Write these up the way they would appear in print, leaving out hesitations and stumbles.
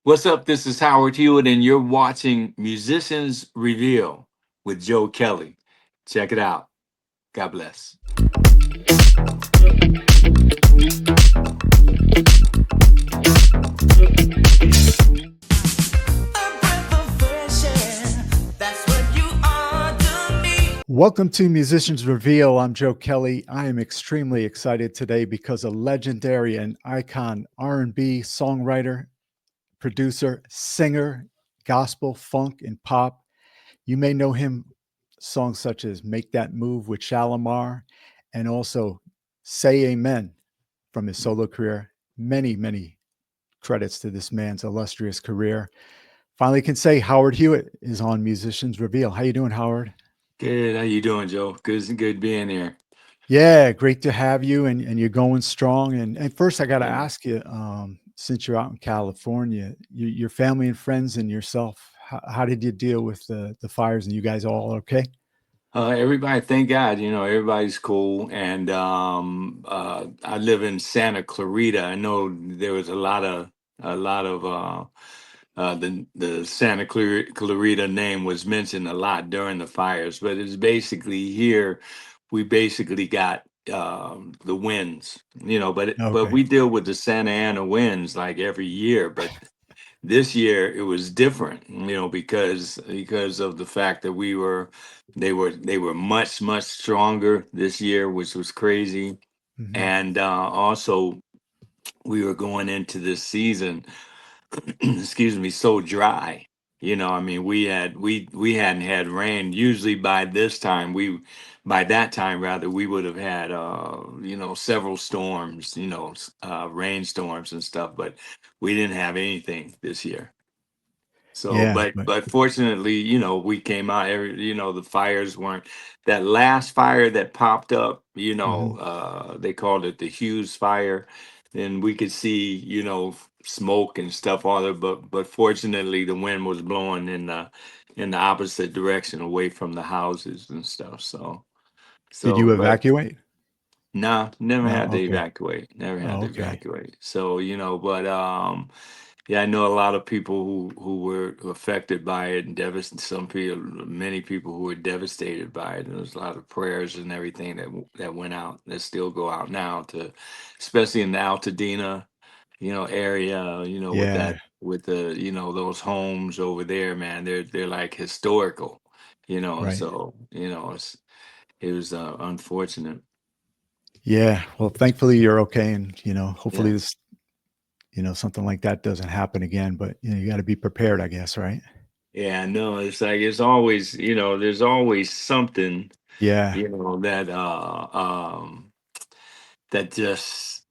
What's up? This is Howard Hewett, and you're watching Musicians Reveal with Joe Kelley. Check it out. God bless. Welcome to Musicians Reveal. I'm Joe Kelley. I am extremely excited today because a legendary and icon R&B songwriter, producer, singer, gospel, funk, and pop. You may know him songs such as Make That Move with Shalamar and also Say Amen from his solo career. Many credits to this man's illustrious career. Finally can say Howard Hewett is on Musicians Reveal. How you doing, Howard? Good. How you doing, Joe? Good being here. Yeah, great to have you, and you're going strong. And first, I got to Yeah. ask you, since you're out in California, your family and friends and yourself, how did you deal with the fires? And you guys all okay? Everybody, thank God, everybody's cool. And I live in Santa Clarita. I know there was a lot of the Clarita name was mentioned a lot during the fires, but it's basically here. We basically got the winds, but Okay, we deal with the Santa Ana winds like every year. But this year it was different, because of the fact that they were much stronger this year, which was crazy. hmm, And also we were going into this season excuse me, so dry. I mean, we hadn't had rain. Usually by that time rather, we would have had several storms, rainstorms and stuff, but we didn't have anything this year. So, yeah, but fortunately, we came out. The fires weren't that last fire that popped up. hmm. They called it the Hughes fire, and we could see, smoke and stuff all there. But fortunately, the wind was blowing in the opposite direction, away from the houses and stuff. So, Did so, you but evacuate? no, never No, had to okay, evacuate. Never had oh, to okay, evacuate. So, but yeah, I know a lot of people who were affected by it and devastated. Many people who were devastated by it. And there's a lot of prayers and everything that went out, that still go out now to, especially in the Altadena, area. With yeah, that, with those homes over there, man. They're like historical. right, So it was unfortunate. yeah. Well, thankfully you're okay, and hopefully Yeah. this, something like that doesn't happen again. But you got to be prepared, I guess, right? Yeah, no, it's like it's always, there's always something, Yeah, that just,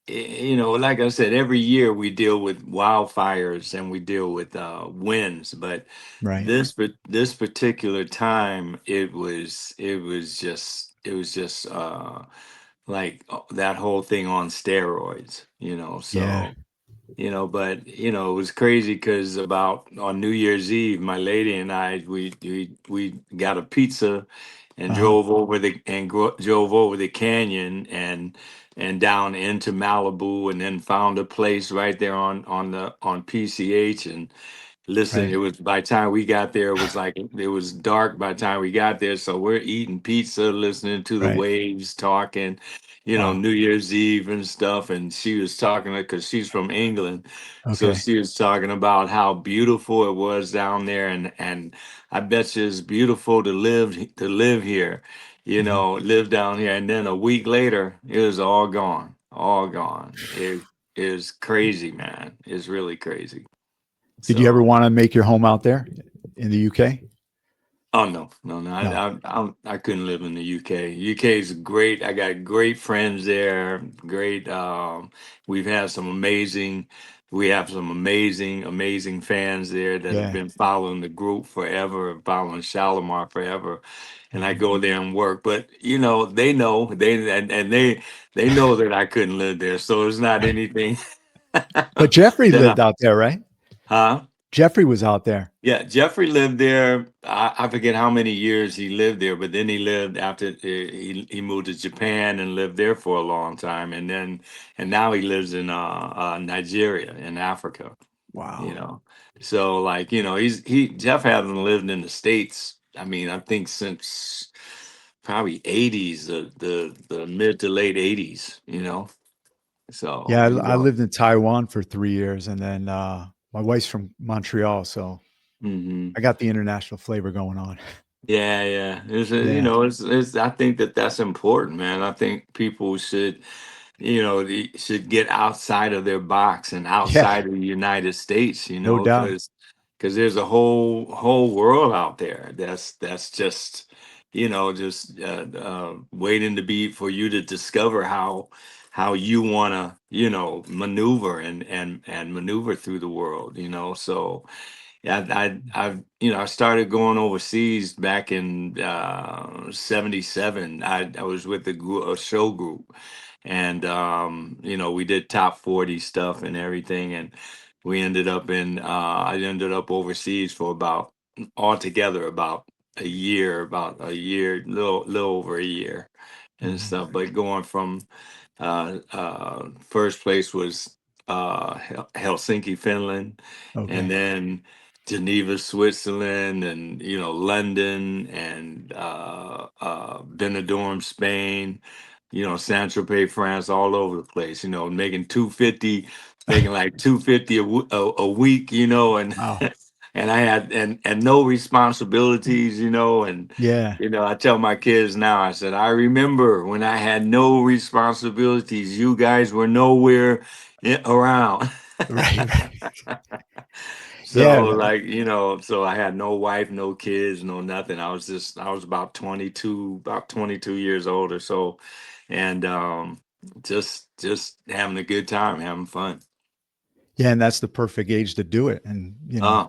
like I said, every year we deal with wildfires and we deal with winds, but right. this particular time, it was just like that whole thing on steroids, Yeah. so. But it was crazy because about on New Year's Eve, my lady and I we got a pizza and Uh-huh. drove over the canyon and down into Malibu, and then found a place right there on PCH. And listen, Right. it was by the time we got there, it was dark by the time we got there. So we're eating pizza, listening to the Right. waves, talking, Wow. New Year's Eve and stuff. And she was talking because she's from England. So Okay. she was talking about how beautiful it was down there, and I bet you it's beautiful to live here, Mhm. live down here. And then a week later, it was all gone, all gone. It is crazy, man. It's really crazy. Did you ever So, wanna make your home out there in the UK? oh no, no, no, No. I couldn't live in the UK. UK is great. I got great friends there. Great. We've had some amazing. We have some amazing fans there that have Yeah. been following the group forever, following Shalamar forever. And I Mhm. go there and work, but they know they know that I couldn't live there, so it's not anything But Jeffrey that lived out there, right? huh? Jeffrey was out there. Yeah, Jeffrey lived there. I forget how many years he lived there, but then he lived after he moved to Japan and lived there for a long time, and now he lives in Nigeria in Africa. you Wow. know. So like, Jeff hasn't lived in the States. I mean, I think since probably 80s, the mid to late 80s, So Yeah, he I go. lived in Taiwan for 3 years, and then my wife's from Montreal, so Hmm. I got the international flavor going on. Yeah, yeah. Yeah, It's I think that that's important, man. I think people should, should get outside of their box and yeah, outside of the United States, no doubt. because there's a whole world out there that's just, just waiting to be for you to discover how you want to, maneuver and maneuver through the world, So yeah, I started going overseas back in '77. I was with a show group, and we did top 40 stuff and everything, and I ended up overseas for about altogether about a year, little over a year, and Mhm. stuff. But going from first place was Helsinki, Finland, and Okay. then Geneva, Switzerland, and London, and Benidorm, Spain, Saint Tropez, France, all over the place. Making like 250 a week, and Wow. and I had and no responsibilities, and Yeah. I tell my kids now, I said, I remember when I had no responsibilities, you guys were nowhere around. Right, right. So Yeah, like, so I had no wife, no kids, no nothing. I was about 22 years old or so. And just having a good time, having fun. yeah, and that's the perfect age to do it, and, Uh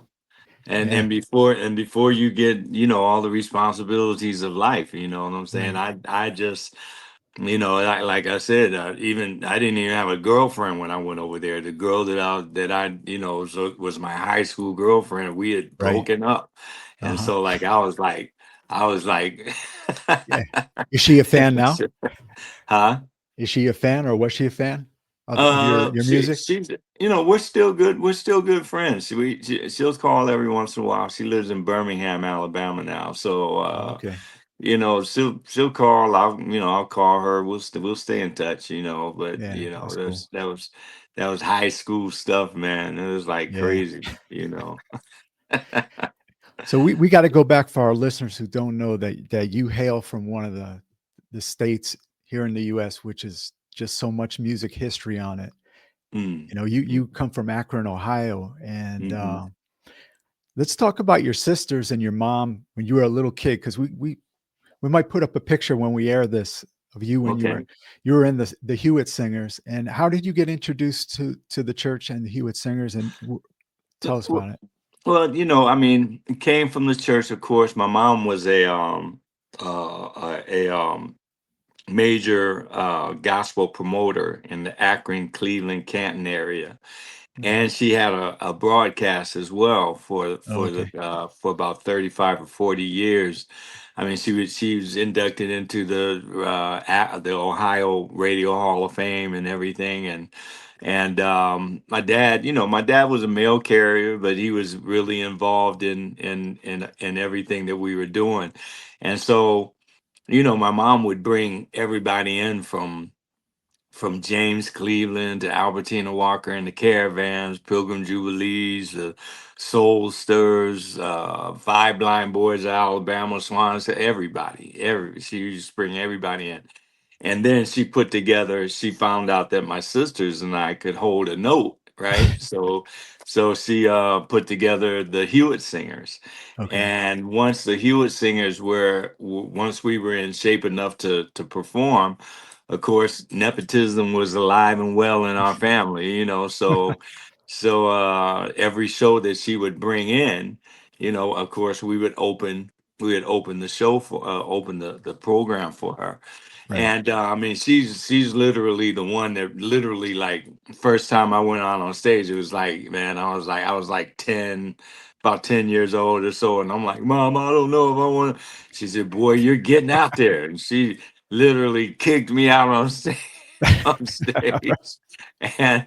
and yeah, before you get, all the responsibilities of life, you know what I'm saying? right. I just, like I said, even I didn't even have a girlfriend when I went over there. The girl that I was my high school girlfriend. We had Right. broken up, and Uh-huh. so like I was like, Yeah. Is she a fan now? huh? Is she a fan, or was she a fan of your music? She's, we're still good. We're still good friends. She'll call every once in a while. She lives in Birmingham, Alabama now. So, Oh, okay. she'll call. I'll call her. We'll stay in touch. But Yeah, that's cool. that was high school stuff, man. It was like Yeah. crazy. So we gotta go back for our listeners who don't know that you hail from one of the states here in the US, which is just so much music history on it. Mm, You mm, come from Akron, Ohio, and, mhm. let's talk about your sisters and your mom when you were a little kid, because we might put up a picture when we air this of you when Okay. you were in the Hewett Singers. And how did you get introduced to the church and the Hewett Singers? And tell us Well, about it. well, I mean, it came from the church, of course. My mom was a major gospel promoter in the Akron, Cleveland, Canton area, Mhm. and she had a broadcast as well Oh, okay. for about 35 or 40 years. I mean, she was inducted into the Ohio Radio Hall of Fame and everything, and my dad was a mail carrier, but he was really involved in everything that we were doing, and so my mom would bring everybody in from James Cleveland to Albertina Walker and the Caravans, Pilgrim Jubilees, the Soul Stirrers, Five Blind Boys of Alabama, Swans, everybody. She used to bring everybody in. And then she found out that my sisters and I could hold a note, right? So she put together the Hewitt Singers. Okay. And once the Hewitt Singers once we were in shape enough to perform, of course, nepotism was alive and well in our family, so every show that she would bring in, of course, we would open the show open the program for her. Right. And I mean, she's literally the one that literally, like, first time I went on stage, it was like, man, I was like 10, about 10 years old or so, and I'm like, Mom, I don't know if I want to. She said, Boy, you're getting out there, and she literally kicked me out on stage on stage, and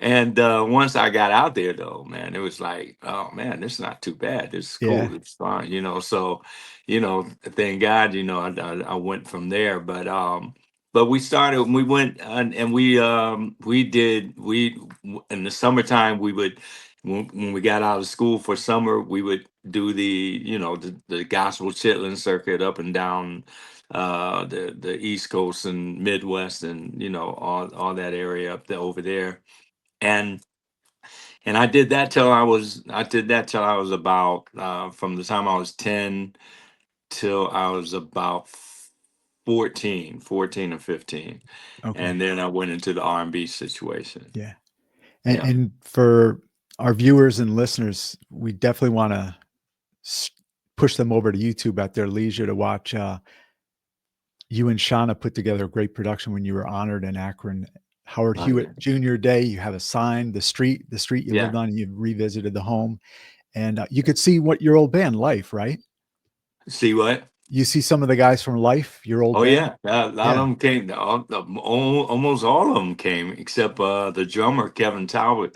And once I got out there, though, man, it was like, oh man, this is not too bad. This is Yeah. cool. It's fun, you know. So, thank God, I went from there. But we started. We went and we did. We in the summertime we would when we got out of school for summer we would do the gospel chitlin circuit up and down the East Coast and Midwest and all that area up there over there and I did that till I was about from the time I was 10 till I was about 14 or 15. Okay. And then I went into the R&B situation. Yeah. And, Yeah. and for our viewers and listeners, we definitely want to push them over to YouTube at their leisure to watch. You and Shauna put together a great production when you were honored in Akron. Howard Oh yeah. Hewett Jr. Day. You have a sign, the street you lived Yeah. on. You revisited the home, and you could see what your old band, Life, right? See what? You see some of the guys from Life, your old Oh band. yeah, a lot of Yeah. them came. Almost all of them came, except the drummer Kevin Talbot.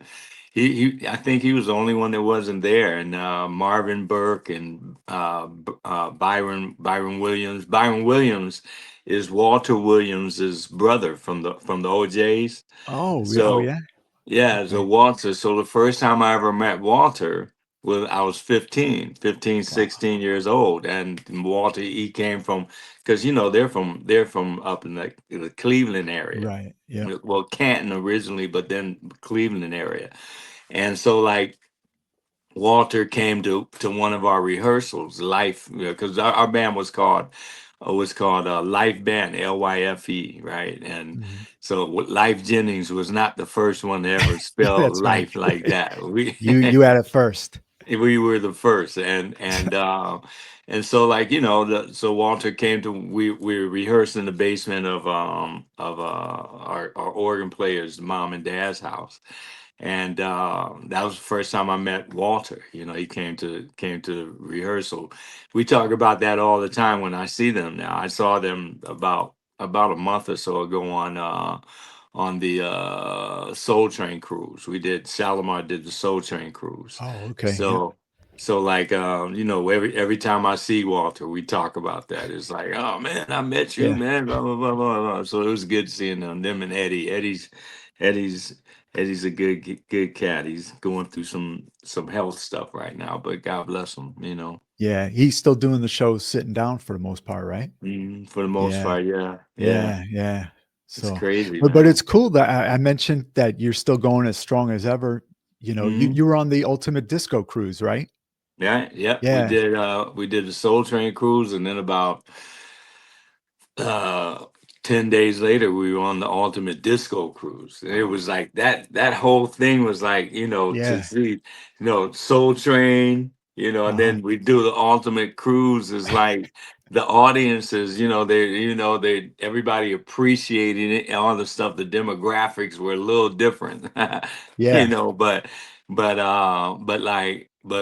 I think he was the only one that wasn't there. And Marvin Burke and Byron Williams. Byron Williams is Walter Williams's brother from the OJ's. Oh So yeah. yeah, so Okay. Walter. So the first time I ever met Walter was I was 15, Wow. 16 years old. And Walter, he came from, because they're from up in the Cleveland area. Right. Yeah. Well, Canton originally, but then Cleveland area. And so like Walter came to one of our rehearsals, Life, because our band was called Life Band, Lyfe, right? And Mhm. so Life Jennings was not the first one to ever spell That's right. life like that. We You had it first. we were the first, and so like so Walter came to we rehearsed in the basement of our organ player's mom and dad's house, and that was the first time I met Walter. He came to rehearsal. We talk about that all the time when I see them now. I saw them about a month or so ago on the Soul Train cruise. We did Shalamar did the Soul Train cruise. Oh, okay. Yeah. So like every time I see Walter, we talk about that. It's like, oh man, I met you, Yeah. man. Blah blah blah blah blah. So it was good seeing them and Eddie. Eddie's Eddie's a good cat. He's going through some health stuff right now, but God bless him. Yeah. He's still doing the shows sitting down for the most part, right? For the most Yeah. part, yeah, yeah. Yeah. Yeah. It's So, crazy, but man. it's cool that I mentioned that you're still going as strong as ever. Hmm. You were on the Ultimate Disco Cruise, right? Yeah, yeah. We Yeah. did the Soul Train cruise, and then about uh 10 days later we were on the ultimate disco cruise, and it was like that whole thing was like to Yeah. see Soul Train, and Uh-huh. then we do the ultimate cruise is like the audiences, they everybody appreciating it and all the stuff. The demographics were a little different. you Yeah. know but but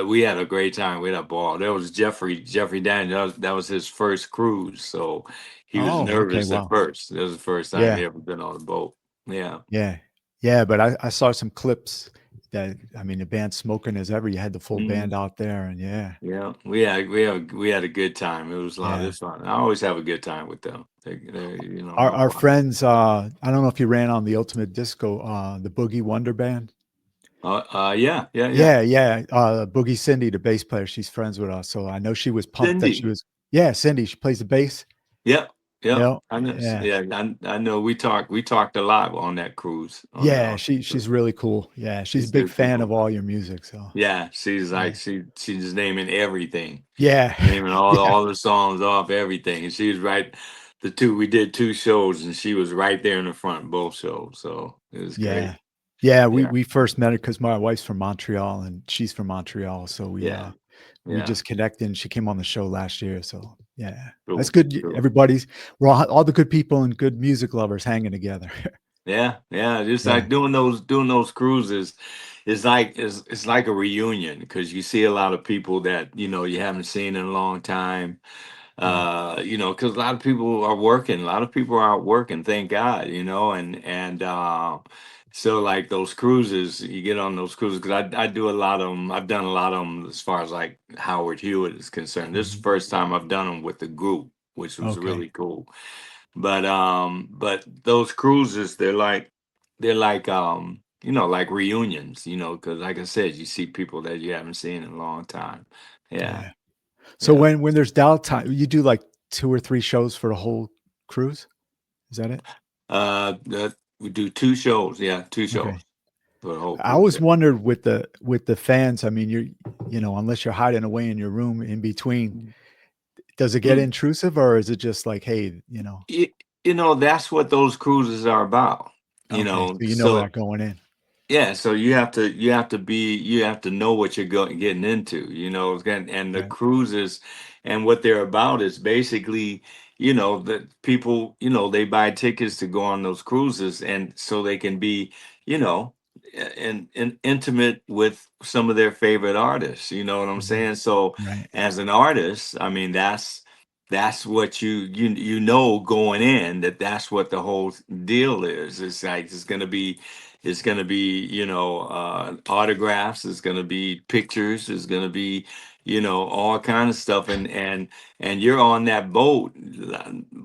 we had a great time. We had a ball. There was Jeffrey Daniels. That was his first cruise, so he was Oh, okay. nervous at Wow. first. That was the first time Yeah. he ever been on a boat. Yeah. Yeah. Yeah. But I saw some clips that, I mean, the band smoking as ever. You had the full band Mhm. out there, and yeah. Yeah. We had a good time. It was a lot Yeah. of fun. I always have a good time with them. Our No our problem. friends, I don't know if you ran on the Ultimate Disco, the Boogie Wonder Band. Yeah, yeah, yeah. Yeah, yeah, Boogie Cindy, the bass player, she's friends with us, so I know she was pumped that she Cindy. was. Yeah, Cindy, she plays the bass. Yep. Yep. Yep, I know. yeah. Yeah, I know. We talked a lot on that cruise. Yeah, On that she's cruise. really cool. Yeah, she's a She's big good fan of people. all your music, so Yeah, she's yeah. like she's naming everything. Yeah, Naming all yeah, all the songs off everything, and she was right. We did two shows, and she was right there in the front of both shows. So it was yeah. great. Yeah, we Yeah, we first met her because my wife's from Montreal and she's from Montreal, so yeah, we yeah. just connected, and she came on the show last year, so yeah. That's Cool, good, cool. everybody's we're all the good people and good music lovers hanging together. Yeah, yeah. Just Yeah, like doing those cruises, it's like a reunion because you see a lot of people that you haven't seen in a long time. yeah, Because a lot of people are working. A lot of people are out working. Thank God, and So like those cruises, you get on those cruises because I do a lot of them. I've done a lot of them as far as like Howard Hewett is concerned. This is the Mhm. first time I've done them with the group, which was Okay. really cool. But those cruises, they're like like reunions, because like I said, you see people that you haven't seen in a long time. Yeah, Yeah. So yeah. when there's downtime, you do like 2 or 3 shows for the whole cruise? Is that it? We do two shows. Yeah, two shows Okay. for the whole I cruise. always wondered with the fans, I mean, unless you're hiding away in your room in between, does it get Yeah. intrusive or is it just like, hey, That's what those cruises are about. okay, so you know So that going in. yeah, so you have to know what you're getting into, and the Right. cruises and what they're about is basically, that people, they buy tickets to go on those cruises and so they can be, you know, and intimate with some of their favorite artists, you know what I'm Mhm. saying? So Right. as an artist, I mean that's what going in that's what the whole deal is. It's like it's gonna be autographs, it's gonna be pictures, it's gonna be all kind of stuff, and you're on that boat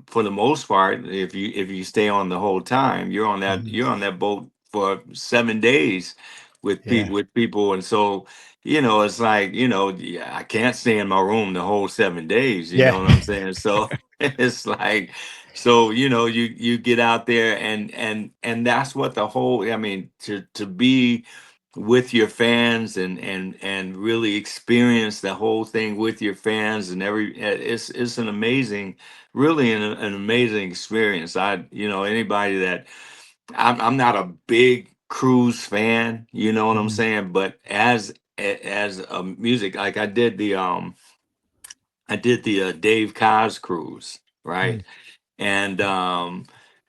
for the most part. If you stay on the whole time, you're on that Mhm. you're on that boat for 7 days Yeah. with people. And so it's like, yeah, I can't stay in my room the whole 7 days, you Yeah. know what I'm saying? So it's like, so you get out there, and that's what the whole, I mean, to be with your fans and really experience the whole thing with your fans, and it's an amazing, really an amazing experience. Anybody that, I'm not a big cruise fan, you know what I'm Mhm. saying, but as a music, like I did the Dave Coz cruise, Mm. right? And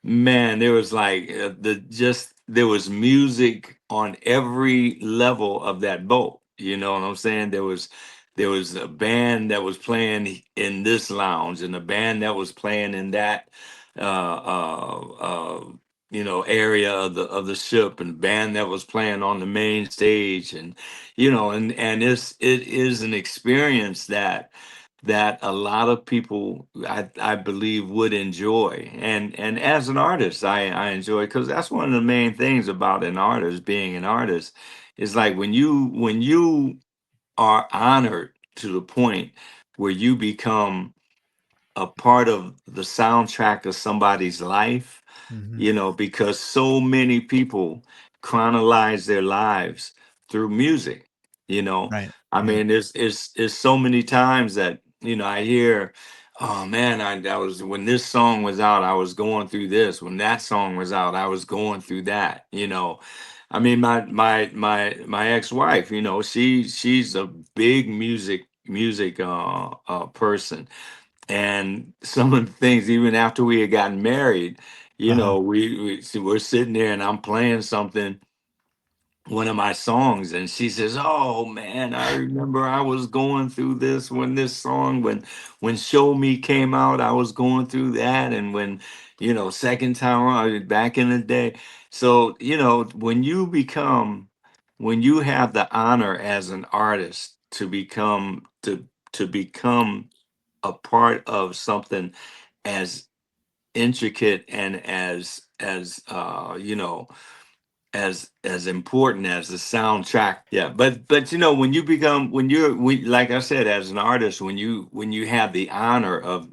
man, there was like there was music on every level of that boat, you know what I'm saying? There was a band that was playing in this lounge, and a band that was playing in that area of the ship, and a band that was playing on the main stage. And it is an experience that a lot of people, I believe, would enjoy. And as an artist, I enjoy, because that's one of the main things about an artist, being an artist, is like when you are honored to the point where you become a part of the soundtrack of somebody's life, Mhm. because so many people chronologize their lives through music. You know, Right. I Yeah. mean, there's so many times that I hear, oh man, I was when this song was out, I was going through this. When that song was out, I was going through that. I mean, my ex-wife, she's a big music person, and some of the things, even after we had gotten married, Uh-huh. we're sitting there and I'm playing something, one of my songs, and she says, "Oh man, I remember I was going through this when this song, when Show Me came out, I was going through that, and when second time around back in the day." So when you have the honor as an artist to become a part of something as intricate and as important as the soundtrack. Yeah, but when you become when you're we like I said, as an artist, when you have the honor of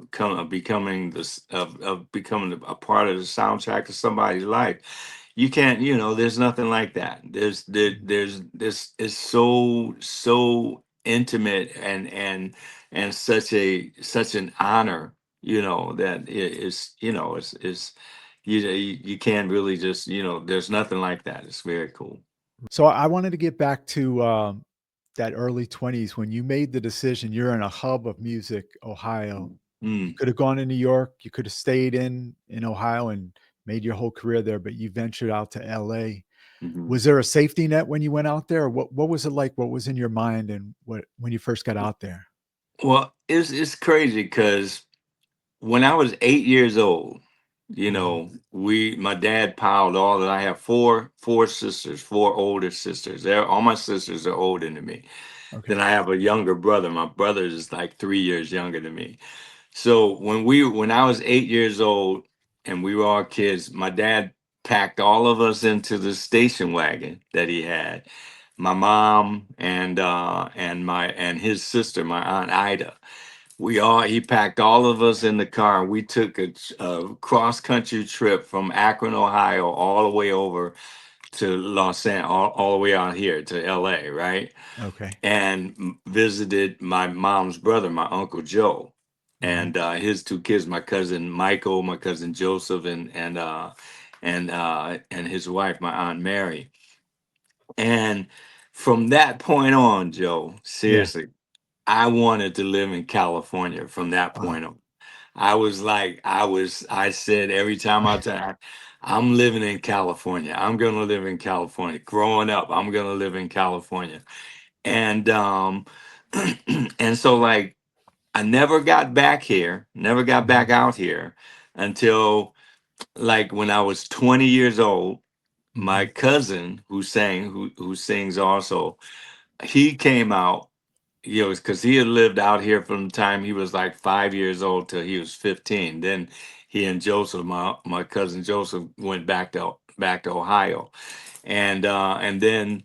becoming becoming a part of the soundtrack of somebody's life, you can't, there's nothing like that. There's this is so intimate, and such an honor, that you can't really just, there's nothing like that. It's very cool. So I wanted to get back to that early 20s when you made the decision. You're in a hub of music, Ohio. You Mm, could have gone to New York. You could have stayed in Ohio and made your whole career there, but you ventured out to LA. mhm. Was there a safety net when you went out there? Or what was it like? What was in your mind and what when you first got out there? Well, it's crazy because when I was 8 years old, You Mhm. know, my dad piled all that. I have four sisters, four older sisters. All my sisters are older than me. Then Okay. I have a younger brother. My brother is like 3 years younger than me. So when I was 8 years old and we were all kids, my dad packed all of us into the station wagon that he had. My mom and his sister, my aunt Ida. He packed all of us in the car, and we took a cross country trip from Akron, Ohio, all the way over to Los Angeles, all the way out here to LA, right? Okay. And visited my mom's brother, my uncle Joe, Mhm. and his two kids, my cousin Michael, my cousin Joseph, and his wife, my aunt Mary. And from that point on, Joe, Yeah. seriously, I wanted to live in California from that Wow. point on. I said every time I tell, I'm living in California. I'm gonna live in California. Growing up, I'm gonna live in California. And and so like I never got back here, never got back Mhm. out here until like when I was 20 years old. My Mhm. cousin who sings also, he came out, because he had lived out here from the time he was like 5 years old till he was 15. Then he and Joseph, my cousin Joseph, went back to Ohio, and then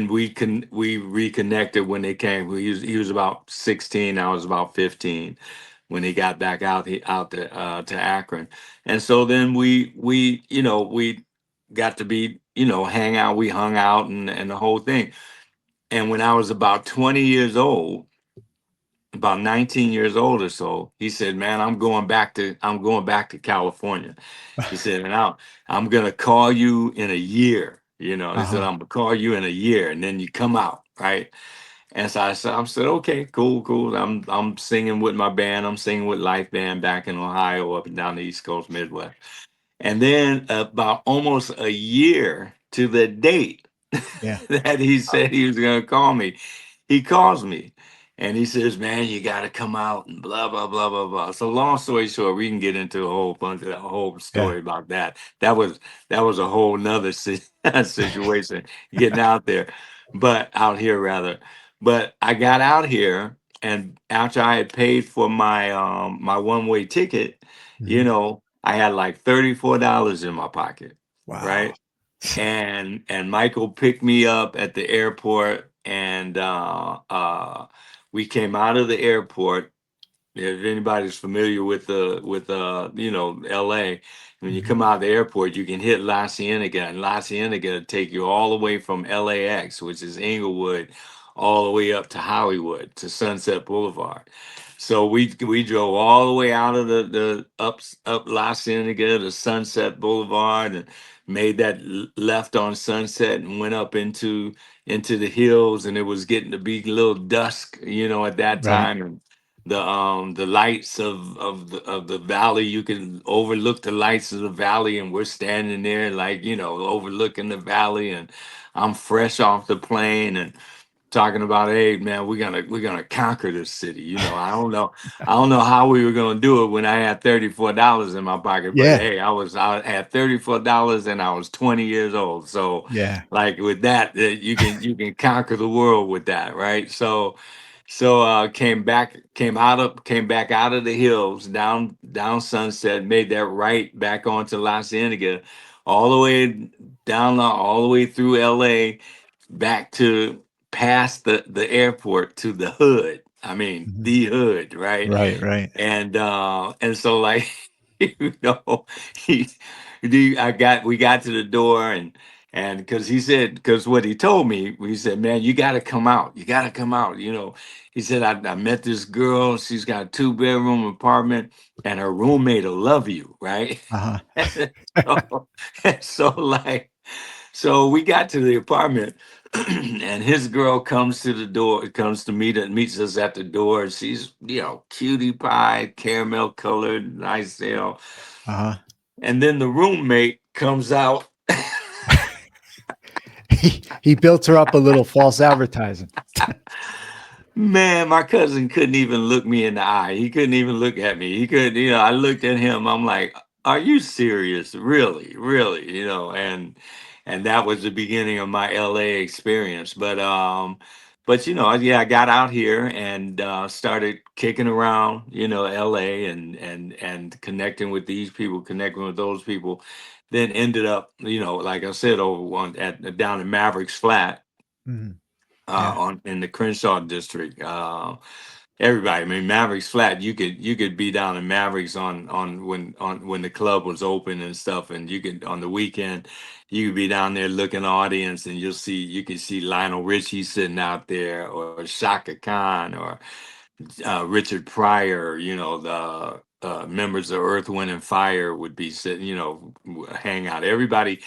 we reconnected when they came. He was about 16, I was about 15 when he got back out to Akron, and so then we got to be hang out. We hung out and the whole thing. And when I was about 20 years old, about 19 years old or so, he said, "Man, I'm going back to California." He said, "And I'm gonna call you in a year." He said, Uh-huh. "I'm gonna call you in a year, and then you come out, right?" And so I said, "Okay, cool, cool." I'm singing with my band. I'm singing with Life Band back in Ohio, up and down the East Coast, Midwest. And then about almost a year to the date Yeah. that he said he was going to call me, he calls me and he says, "Man, you got to come out," and blah, blah, blah, blah, blah. So long story short, we can get into a whole Yeah. story about that. That was a whole nother situation getting out there, but out here rather. But I got out here, and after I had paid for my one-way ticket, Mhm. I had like $34 in my pocket, Wow. right? And Michael picked me up at the airport, and we came out of the airport. If anybody's familiar with LA, when you Mhm. come out of the airport, you can hit La Cienega, and La Cienega will take you all the way from LAX, which is Inglewood, all the way up to Hollywood to Sunset Boulevard. So we drove all the way out of the up La Cienega to Sunset Boulevard, and made that left on Sunset and went up into the hills, and it was getting to be a little dusk, at that Right. time. And the lights of the valley, you can overlook the lights of the valley, and we're standing there like overlooking the valley, and I'm fresh off the plane and talking about, "Hey man, we're gonna conquer this city." I don't know how we were gonna do it when I had $34 in my pocket, but Yeah. hey, I had $34 and I was 20 years old. So Yeah. like with that, you can conquer the world with that, right? So came back out of the hills, down Sunset, made that right back onto La Cienega, all the way all the way through LA, back to past the airport to the hood. I mean, Mhm. the hood, right? Right, right. And so like you know he we got to the door, and because what he told me, he said, "Man, you got to come out, you got to come out." He said, I met this girl, she's got a 2-bedroom apartment, and her roommate will love you, right? Uh-huh. so, so we got to the apartment, and his girl comes to the door, comes to meets us at the door. She's, cutie pie, caramel colored, nice, Uh-huh. and then the roommate comes out. He built her up a little false advertising. Man, my cousin couldn't even look me in the eye. He couldn't even look at me. He could, I looked at him. I'm like, Are you serious? Really, really, and that was the beginning of my LA experience. But yeah, I got out here and started kicking around, LA and connecting with these people, connecting with those people. Then ended up, like I said, over one at down in Mavericks Flat, Mhm. Yeah. on in the Crenshaw district. Everybody, I mean, Mavericks Flat. You could be down in Mavericks on when the club was open and stuff, and you could on the weekend, you could be down there looking audience, and you can see Lionel Richie sitting out there, or Shaka Khan, or Richard Pryor, the members of Earth, Wind, and Fire would be sitting, hang out. Everybody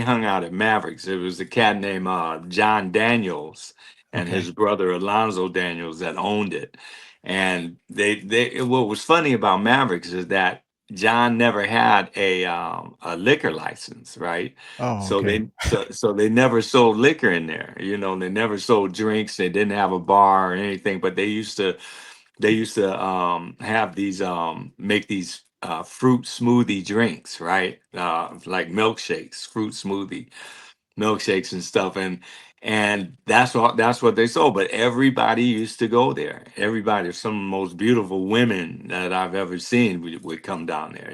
hung out at Mavericks. There was a cat named John Daniels and Okay. his brother Alonzo Daniels that owned it. And what was funny about Mavericks is that John never had a liquor license, right? Oh, So okay. they never sold liquor in there. They never sold drinks. They didn't have a bar or anything, but they used to have these make these fruit smoothie drinks, right? Like milkshakes, fruit smoothie milkshakes and stuff, and that's what they sold. But everybody used to go there. Everybody, some of the most beautiful women that I've ever seen would come down there.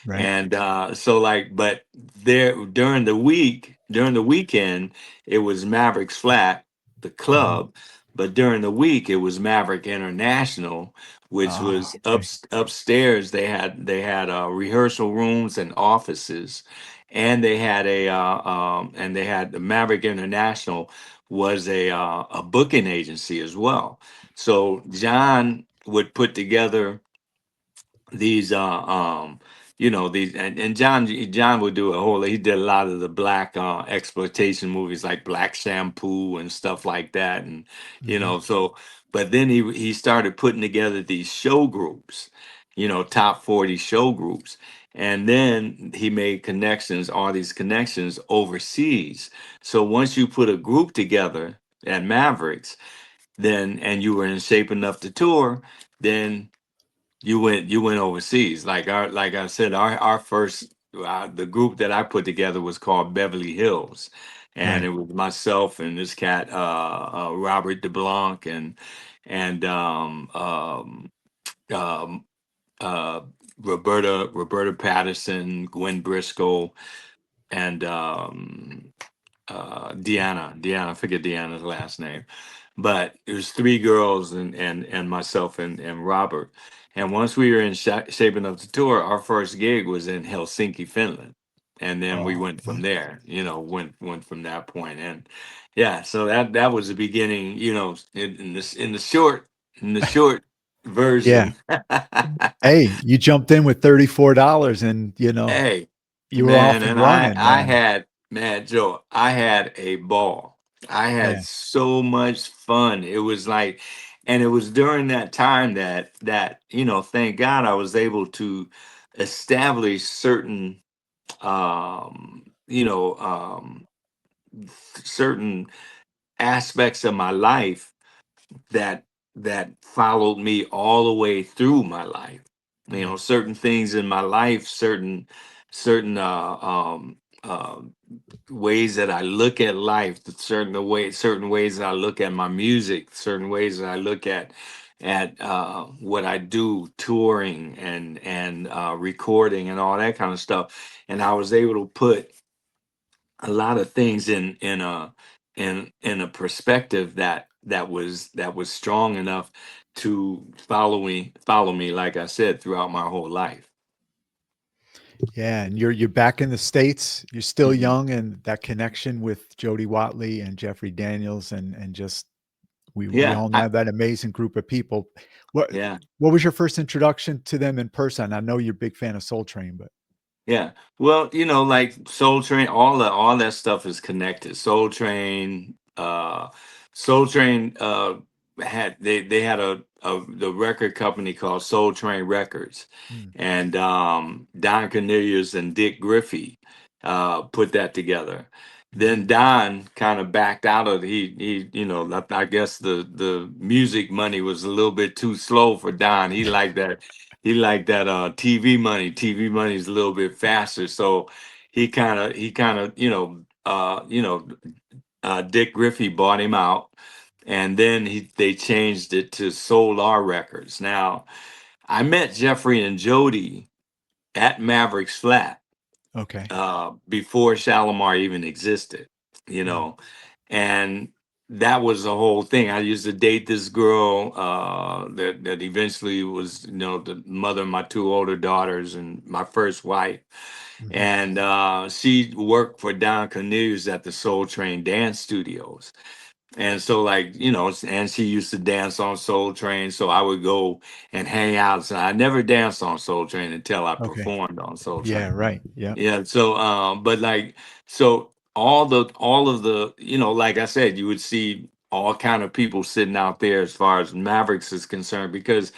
Right. And so, like, but there during the weekend, it was Mavericks Flat, the Mhm. club, but during the week it was Maverick International, which Ah, was okay. upstairs. They had rehearsal rooms and offices, and they had the Maverick International was a booking agency as well. So John would put together these these, and John would do he did a lot of the black exploitation movies like Black Shampoo and stuff like that, and Mhm. so, but then he started putting together these show groups, top 40 show groups, and then he made all these connections overseas. So once you put a group together at Mavericks, then and you were in shape enough to tour, then you went overseas. Like I said, our first the group that I put together was called Beverly Hills, and Right. it was myself and this cat Robert DeBlanc and um, uh, Roberta Patterson, Gwen Briscoe, and Deanna. I forget Deanna's last name, but it was three girls and myself and Robert. And once we were in shaping up the tour, our first gig was in Helsinki, Finland, and then we Oh, went yeah. from there. Went from that point, and yeah, so that was the beginning. In the short Yeah. version. Hey, you jumped in with $34 and, Hey, you were off man, and and I running, I man. had man, Joe, I had a ball. I Yeah. had so much fun. It was like, and it was during that time that thank God I was able to establish certain um, you know, um certain aspects of my life that followed me all the way through my life. Mm. Certain things in my life, certain ways that I look at life, certain ways that I look at my music, certain ways that I look at what I do, touring and recording and all that kind of stuff. And I was able to put a lot of things in a perspective that was strong enough to follow me, like I said, throughout my whole life. Yeah, and you're back in the States. You're still Mhm. young, and that connection with Jody Watley and Jeffrey Daniels and just we Yeah, all know that amazing group of people. What yeah. what was your first introduction to them in person? I know you're a big fan of Soul Train, but Yeah. Well, like Soul Train, all that stuff is connected. Soul Train they had the record company called Soul Train Records, mm, and Don Cornelius and Dick Griffey put that together. Then mhm. Don kind of backed out of I guess the music money was a little bit too slow for Don. He liked that he liked that TV money. TV money is a little bit faster, so he kind of Dick Griffey bought him out, and then they changed it to Solar Records. Now I met Jeffrey and Jody at Mavericks Flat Okay. before Shalamar even existed, you Mm. know, and that was the whole thing. I used to date this girl that eventually was, the mother of my two older daughters and my first wife. Mhm. And she worked for Don Cornelius at the Soul Train Dance Studios. And so, like, and she used to dance on Soul Train. So I would go and hang out. So I never danced on Soul Train until I Okay. performed on Soul Yeah. Train. Right. Yeah. Yeah. So, but like, so all of the, like I said, you would see all kind of people sitting out there as far as Mavericks is concerned, because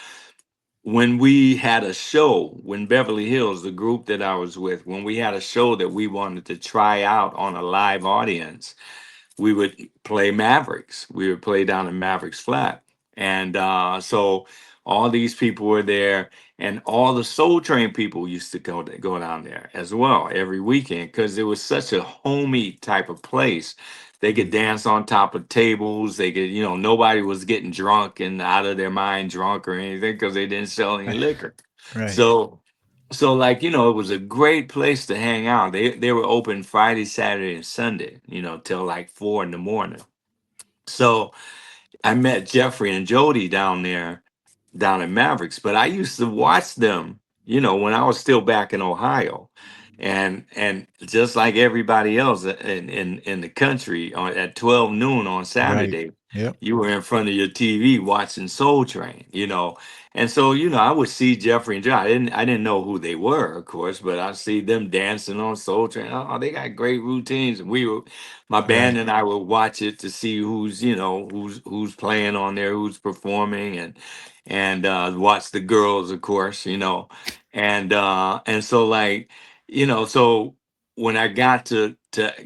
when we had a show, when Beverly Hills, the group that I was with, when we had a show that we wanted to try out on a live audience, we would play Mavericks. We would play down in Mavericks Flat. And so all these people were there, and all the Soul Train people used to go down there as well every weekend, because it was such a homey type of place. They could Mm. dance on top of tables. They could, nobody was getting drunk and out of their mind drunk or anything, because they didn't sell any liquor. Right. So like, it was a great place to hang out. They were open Friday, Saturday, and Sunday, till like 4 in the morning. So I met Jeffrey and Jody down there, down in Mavericks, but I used to watch them, when I was still back in Ohio. And just like everybody else in the country, at 12 noon on Right. Saturday, Yep. you were in front of your TV watching Soul Train, and so, I would see Jeffrey and John. I didn't know who they were, of course, but I see them dancing on Soul Train. Oh, they got great routines. And my band Right. and I would watch it to see who's playing on there, who's performing, and watch the girls, of course, and so like, so when I got to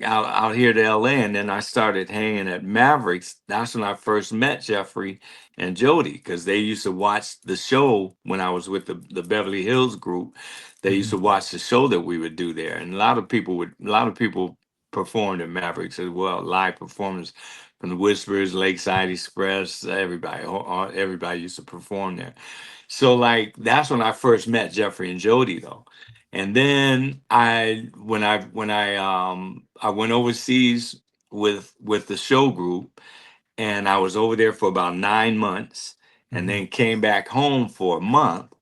out here to LA, and then I started hanging at Mavericks, that's when I first met Jeffrey and Jody, because they used to watch the show when I was with the Beverly Hills group. They used Mhm. to watch the show that we would do there, and a lot of people performed at Mavericks as well, live performance from the Whispers, Lakeside Express, everybody used to perform there. So like that's when I first met Jeffrey and Jody, though. And then I went overseas with the show group, and I was over there for about 9 months, and Mhm. then came back home for a month,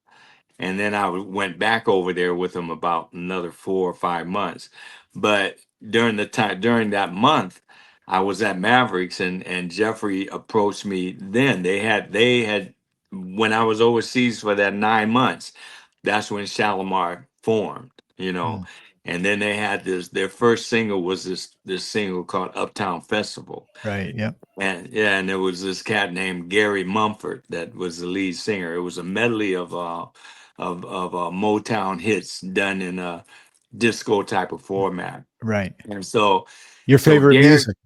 and then went back over there with them about another 4 or 5 months. But during that month, I was at Mavericks, and Jeffrey approached me. Then they had when I was overseas for that 9 months. That's when Shalamar formed, Mm. and then they had their first single was this single called Uptown Festival. Right. Yep. And yeah, and there was this cat named Gary Mumford that was the lead singer. It was a medley of Motown hits done in a disco type of format. Right. And so Your so favorite Gary, music?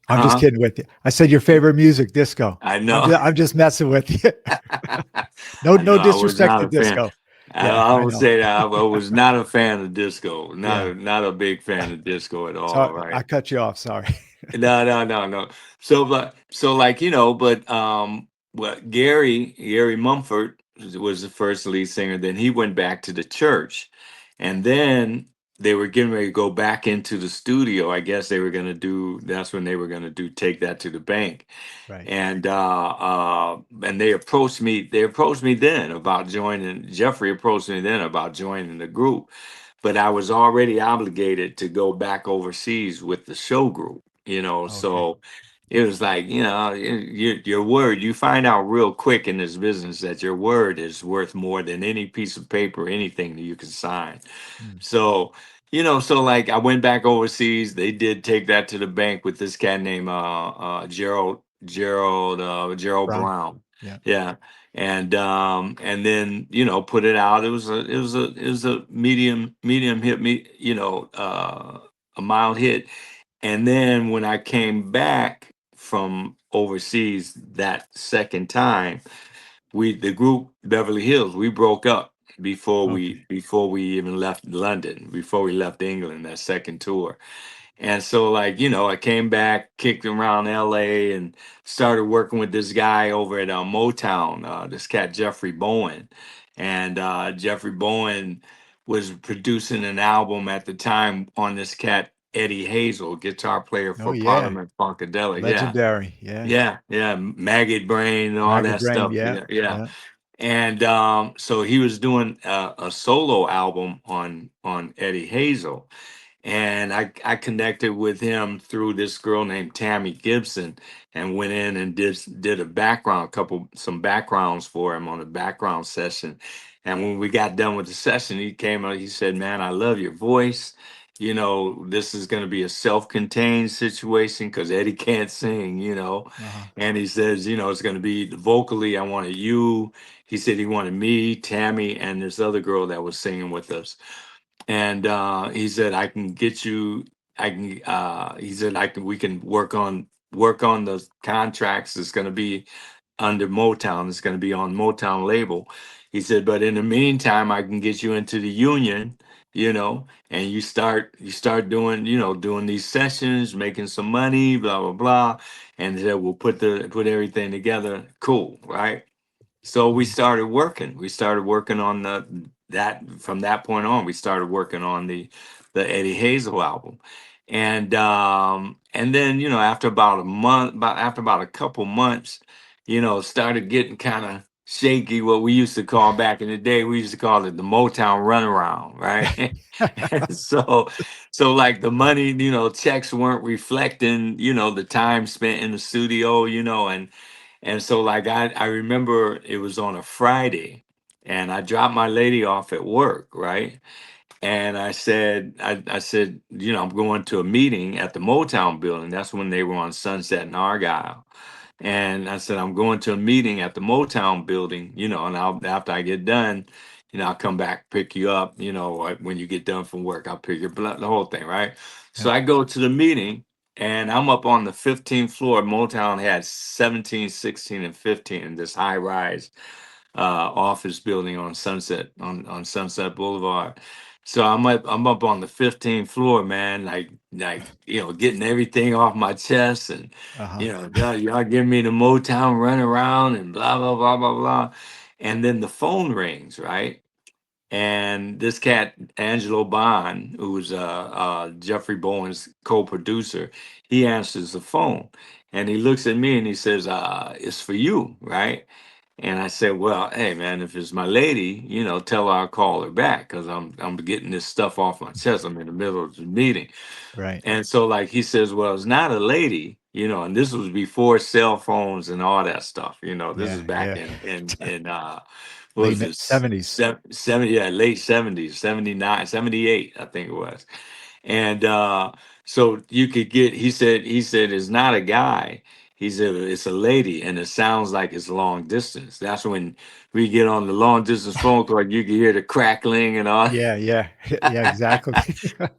I'm just huh? kidding with you. I said your favorite music, disco. I I'm know. just, I'm just messing with you. No, I know no I was disrespect not to a fan. disco. I, Yeah, I I would know. say that I was not a fan of disco. Not Yeah. not a big fan of disco at all, So right? I cut you off. Sorry. No, no, no, no. So like, but what Gary Mumford was the first lead singer. Then he went back to the church, and then they were getting ready to go back into the studio. I guess they were gonna do. That's when they were gonna do Take That to the Bank, Right. and they approached me. They approached me then about joining. Jeffrey approached me then about joining the group, but I was already obligated to go back overseas with the show group, Okay. so it was like, your word, you find out real quick in this business that your word is worth more than any piece of paper, anything that you can sign. Mm. So, so like I went back overseas. They did Take That to the Bank with this cat named Gerald Brown. Brown. Yeah. Yeah. And then, put it out. It was a medium hit, a mild hit. And then when I came back from overseas that second time, the group Beverly Hills, we broke up Okay. before we even left London, before we left England, that second tour. And so, like, I came back, kicked around LA, and started working with this guy over at Motown, this cat, Jeffrey Bowen. And Jeffrey Bowen was producing an album at the time on this cat, Eddie Hazel, guitar player Oh for yeah, Parliament Funkadelic. Yeah. legendary. Yeah, Yeah. Maggot Brain and all Maggot that Brain. stuff. Yeah, Yeah. Yeah. yeah. And so he was doing a solo album on Eddie Hazel, and I connected with him through this girl named Tammy Gibson, and went in and did a background, some backgrounds for him on a background session. And when we got done with the session, he came out, he said, "Man, I love your voice. This is going to be a self-contained situation because Eddie can't sing, Uh-huh. and he says, it's going to be vocally, I wanted you." He said he wanted me, Tammy, and this other girl that was singing with us. And he said, "I can get you. I can." He said, "I can. We can work on the contracts. It's going to be under Motown. It's going to be on Motown label." He said, "But in the meantime, I can get you into the union, and you start doing these sessions, making some money, blah blah blah." And he said, "We'll put everything together. Cool, right?" So we Mhm. started working. We started working on that from that point on. We started working on the Eddie Hazel album, and then after about a month, after about a couple months, started getting kind of shaky. What we used to call back in the day, we used to call it the Motown runaround, right? And so like the money, checks weren't reflecting, the time spent in the studio, and so like I remember it was on a Friday, and I dropped my lady off at work, right? And I said, I'm going to a meeting at the Motown building. That's when they were on Sunset and Argyle. And I said, I'm going to a meeting at the Motown building, and after I get done, I'll come back, pick you up, like when you get done from work, I'll pick your the whole thing, right? So Yeah. I go to the meeting, and I'm up on the 15th floor. Motown had 17, 16, and 15 in this high rise office building on Sunset Boulevard. So I'm up on the 15th floor, man, like getting everything off my chest, and Uh-huh. y'all give me the Motown run around and blah blah blah blah blah. And then the phone rings, right? And this cat, Angelo Bond, who's Jeffrey Bowen's co-producer, he answers the phone, and he looks at me and he says, "It's for you, right?" And I said, "Well, hey man, if it's my lady, tell her I'll call her back because I'm getting this stuff off my chest. I'm in the middle of the meeting." Right. And so like he says, "Well, it's not a lady, and this was before cell phones and all that stuff. This is Yeah, back yeah. in what Late was this? 70s. 70, yeah, late 70s, 79, 78, I think it was. And so you could get, he said it's not a guy. He said it's a lady, and it sounds like it's long distance. That's when we get on the long distance phone call, you can hear the crackling and all. Yeah, yeah. Yeah, exactly.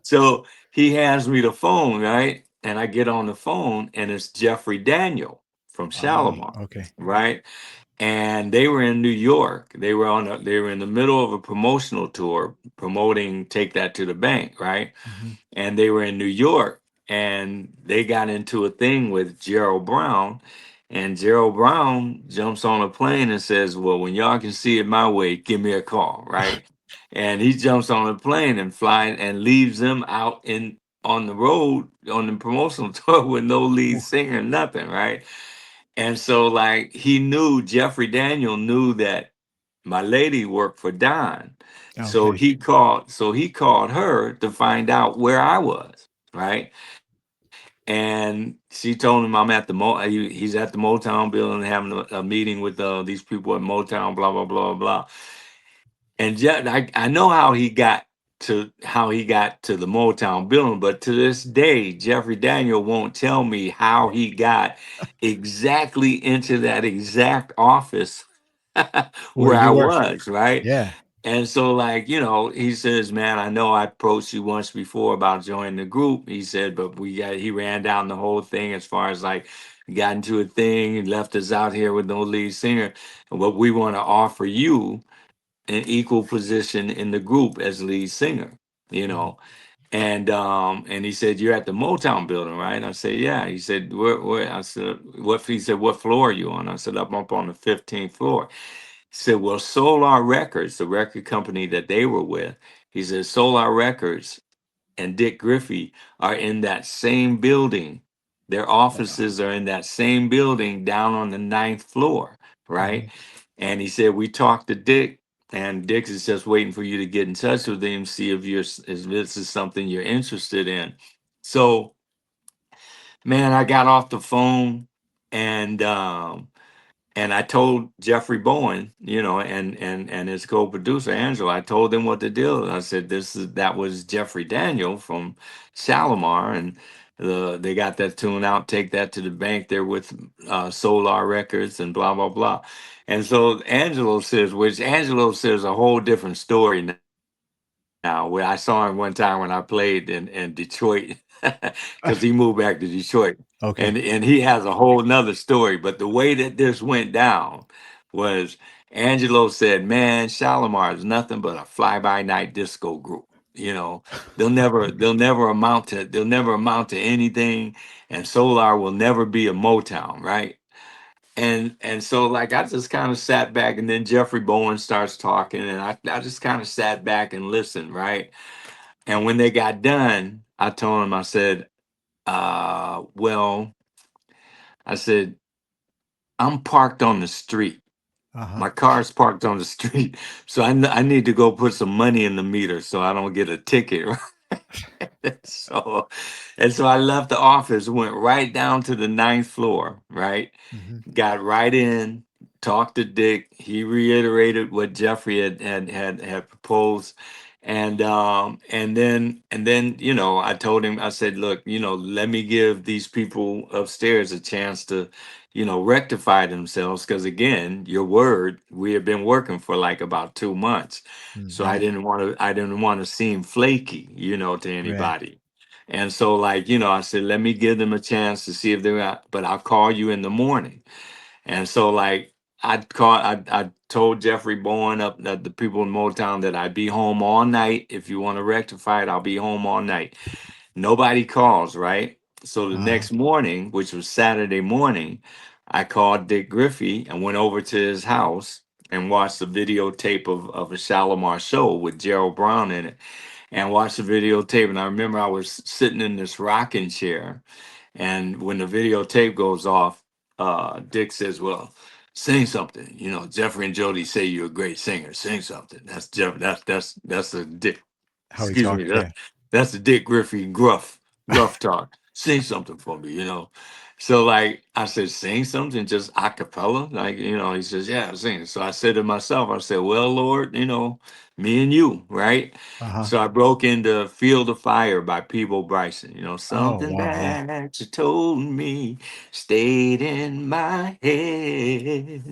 So he hands me the phone, right? And I get on the phone, and it's Jeffrey Daniel from Ah, Shalamar, okay. right? And they were in New York. They were in the middle of a promotional tour promoting Take That to the Bank, right? Mhm. And they were in New York, and they got into a thing with Gerald Brown, and Gerald Brown jumps on a plane and says, "Well, when y'all can see it my way, give me a call," right? And he jumps on a plane and flying and leaves them out in on the road on the promotional tour with no lead Ooh, singer, nothing, right? And so like Jeffrey Daniel knew that my lady worked for Don. okay. So he called her to find out where I was, right? And she told him I'm at he's at the Motown building having a meeting with these people at Motown, blah blah blah blah. And I know how he got to the Motown building, but to this day, Jeffrey Daniel won't tell me how he got exactly into that exact office Where where you I were. was, right? Yeah. And so, like, he says, "Man, I know I approached you once before about joining the group." He said, "But he ran down the whole thing as far as like got into a thing and left us out here with no lead singer. And what we want to offer you an equal position in the group as lead singer, you Mm. know. And he said, "You're at the Motown building, right?" I said, "Yeah." He said, "Where?" I said, "What?" He said, "What floor are you on?" I said, "Up on the 15th floor." He said, "Well, Solar Records, the record company that they were with," he said, "Solar Records and Dick Griffey are in that same building. Their Wow. offices are in that same building down on the ninth floor, right?" Mhm. And he said, "We talked to Dick, and Dick is just waiting for you to get in touch with him, see if this is something you're interested in." So, man, I got off the phone and I told Jeffrey Bowen, and his co-producer Angela, I told them what the deal is. I said that was Jeffrey Daniel from Shalamar, and they got that tune out. Take that to the bank. They're with Solar Records and blah blah blah. And so Angelo says a whole different story now. Where I saw him one time when I played in Detroit, because he moved back to Detroit, and he has a Okay. whole nother story. But the way that this went down was Angelo said, "Man, Shalimar is nothing but a fly-by-night disco group. You know, they'll never amount to anything, and Solar will never be a Motown, right?" And so like I just kind of sat back, and then Jeffrey Bowen starts talking, and I just kind of sat back and listened, right? And when they got done, I told him, I said, well, I said, "I'm parked on the street. Uh-huh. My car's parked on the street. So I need to go put some money in the meter so I don't get a ticket." so so I left the office, went right down to the ninth floor, right? Mhm. Got right in, talked to Dick. He reiterated what Jeffrey had proposed. And then I told him, I said, "Look, let me give these people upstairs a chance to rectify themselves, because again, your word, we have been working for like about 2 months. So I Mhm. didn't want to I didn't want to seem flaky, to Right. anybody. And so, like, I said, let me give them a chance to see if they're out, but I'll call you in the morning." And so, like, I told Jeffrey Bowen, up the people in Motown, that I'd be home all night. If you want to rectify it, I'll be home all night. Nobody calls, right? So the Uh-huh. next morning, which was Saturday morning, I called Dick Griffey and went over to his house and watched the videotape of a Shalimar show with Gerald Brown in it, and watched the videotape. And I remember I was sitting in this rocking chair, and when the videotape goes off, Dick says, "Well, sing something. Jeffrey and Jody say you're a great singer. Sing something." That's Jeff. That's a Dick. How he Excuse me. talks, yeah. That's the Dick Griffey gruff talk. Sing something for me. So like I said, "Sing something, just a cappella." Like, he says, "Yeah, sing." So I said to myself, I said, "Well, Lord, me and you, right?" Uh-huh. So I broke into "Field of Fire" by Peebo Bryson. Oh, Something wow, yeah. that you told me stayed in my head.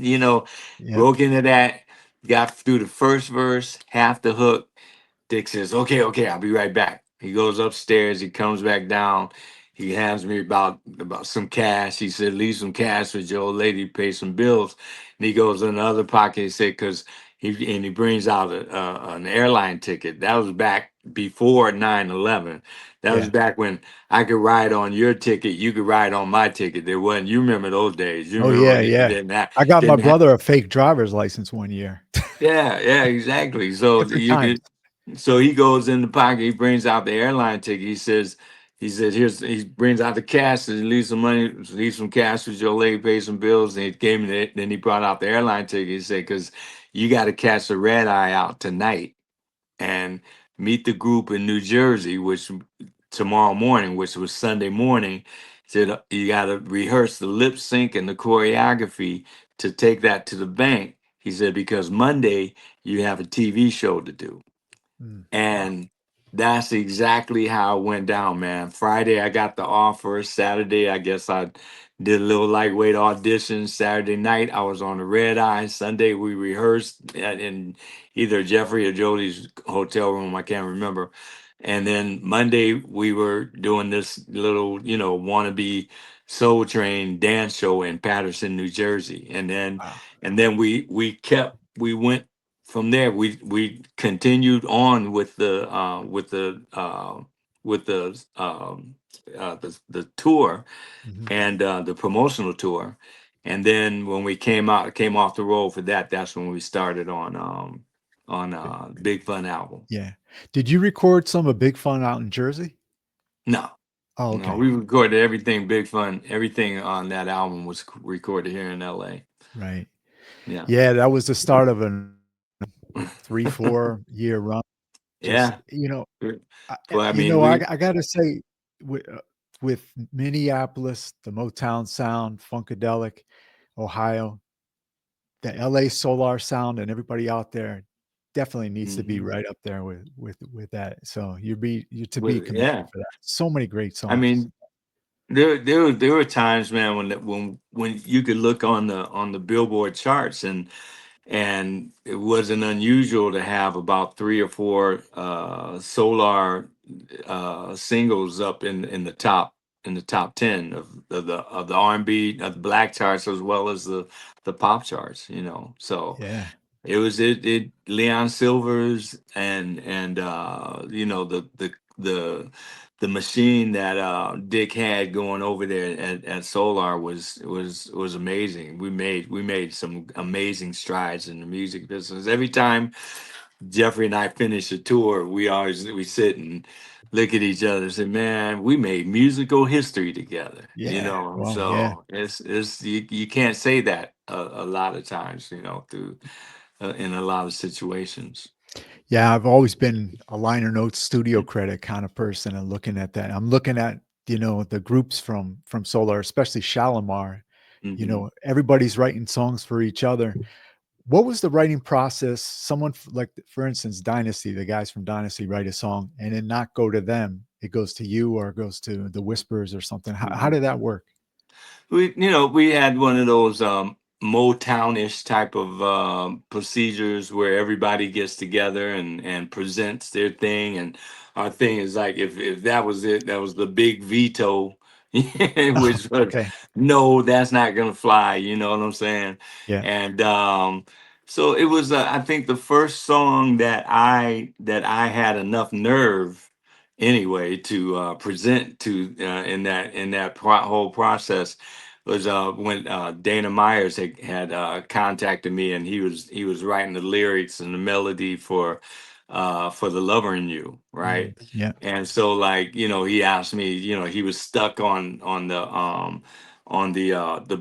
Yep. Broke into that, got through the first verse, half the hook. Dick says, "Okay, okay, I'll be right back." He goes upstairs, he comes back down. He hands me about some cash. He said, "Leave some cash with your old lady, pay some bills." And he goes in the other pocket, he said, because he brings out an airline ticket. That was back before 9/11. That was Yeah. back when I could ride on your ticket, you could ride on my ticket. There wasn't, you remember those days. You Oh, remember yeah, when you yeah. didn't have, I got my didn't have brother a fake driver's license one year. yeah, yeah, exactly. So Different you times. could, so he goes in the pocket, he brings out the airline ticket. He said, he brings out the cash, and he leaves some money, leaves some cash with your lady, pay some bills, and he gave me it. Then he brought out the airline ticket. He said, "Because you got to catch the red eye out tonight and meet the group in New Jersey, which tomorrow morning, which was Sunday morning." Said, "You got to rehearse the lip sync and the choreography to take that to the bank." He said, "Because Monday you have a TV show to do." Mm. And that's exactly how it went down, man. Friday, I got the offer. Saturday, I guess I did a little lightweight audition. Saturday night, I was on the red eye. Sunday, we rehearsed in either Jeffrey or Jody's hotel room. I can't remember. And then Monday, we were doing this little, wannabe Soul Train dance show in Patterson, New Jersey, and then Wow. we went from there. We continued on with the tour Mhm. and the promotional tour, and then when we came off the road for that, that's when we started on Big Fun album. Yeah. Did you record some of Big Fun out in Jersey? No, Oh, no, okay. we recorded everything Big Fun. Everything on that album was recorded here in L.A. Right. Yeah. Yeah, that was the start of a 3, 4-year run. Just, Yeah. I Well, I mean, we. I gotta say, with Minneapolis, the Motown sound, Funkadelic, Ohio, the LA Solar sound, and everybody out there definitely needs to be Mhm. right up there with that. So you're to be With commended yeah, for that. So many great I songs. mean, there were times, man, when you could look on the Billboard charts, and it wasn't unusual to have about three or four Solar singles up in the top 10 of the R&B, of the black charts, as well as the pop charts, so Yeah. it Leon Silver's and the machine that Dick had going over there at Solar was amazing. We made some amazing strides in the music business. Every time Jeffrey and I finish a tour, we sit and look at each other and say, "Man, we made musical history together." Yeah. Well, yeah. So it's you can't say that a lot of times, through in a lot of situations. Yeah, I've always been a liner notes studio credit kind of person and looking at that. I'm looking at, the groups from Solar, especially Shalamar. Hmm. Everybody's writing songs for each other. What was the writing process? Someone like, for instance, Dynasty, the guys from Dynasty write a song and then not go to them. It goes to you or it goes to the Whispers or something. How did that work? We had one of those Motownish type of procedures where everybody gets together and presents their thing, and our thing is like if that was it, that was the big veto, which was Okay. no, that's not gonna fly. You know what I'm saying? Yeah. And so it was. I think the first song that I had enough nerve anyway to present to in that whole process was when Dana Myers had contacted me, and he was writing the lyrics and the melody for the Lover in You, right? Yeah. And so, like, he asked me, he was stuck on the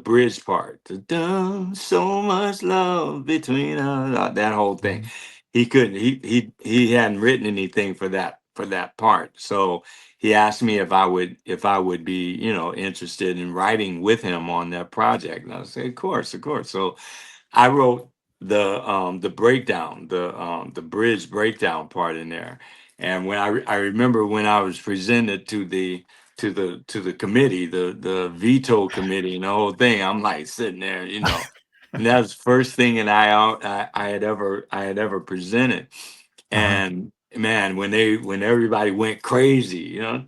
bridge part. Done so much love between us, that whole thing. Mhm. He couldn't. He hadn't written anything for that part. So he asked me if I would be interested in writing with him on that project, and I said, of course, of course. So I wrote the breakdown, the bridge breakdown part in there. And when I remember when I was presented to the committee, the veto committee and the whole thing, I'm like sitting there, and that was the first thing that I had ever presented. Uh-huh. And man, when everybody went crazy, Uh,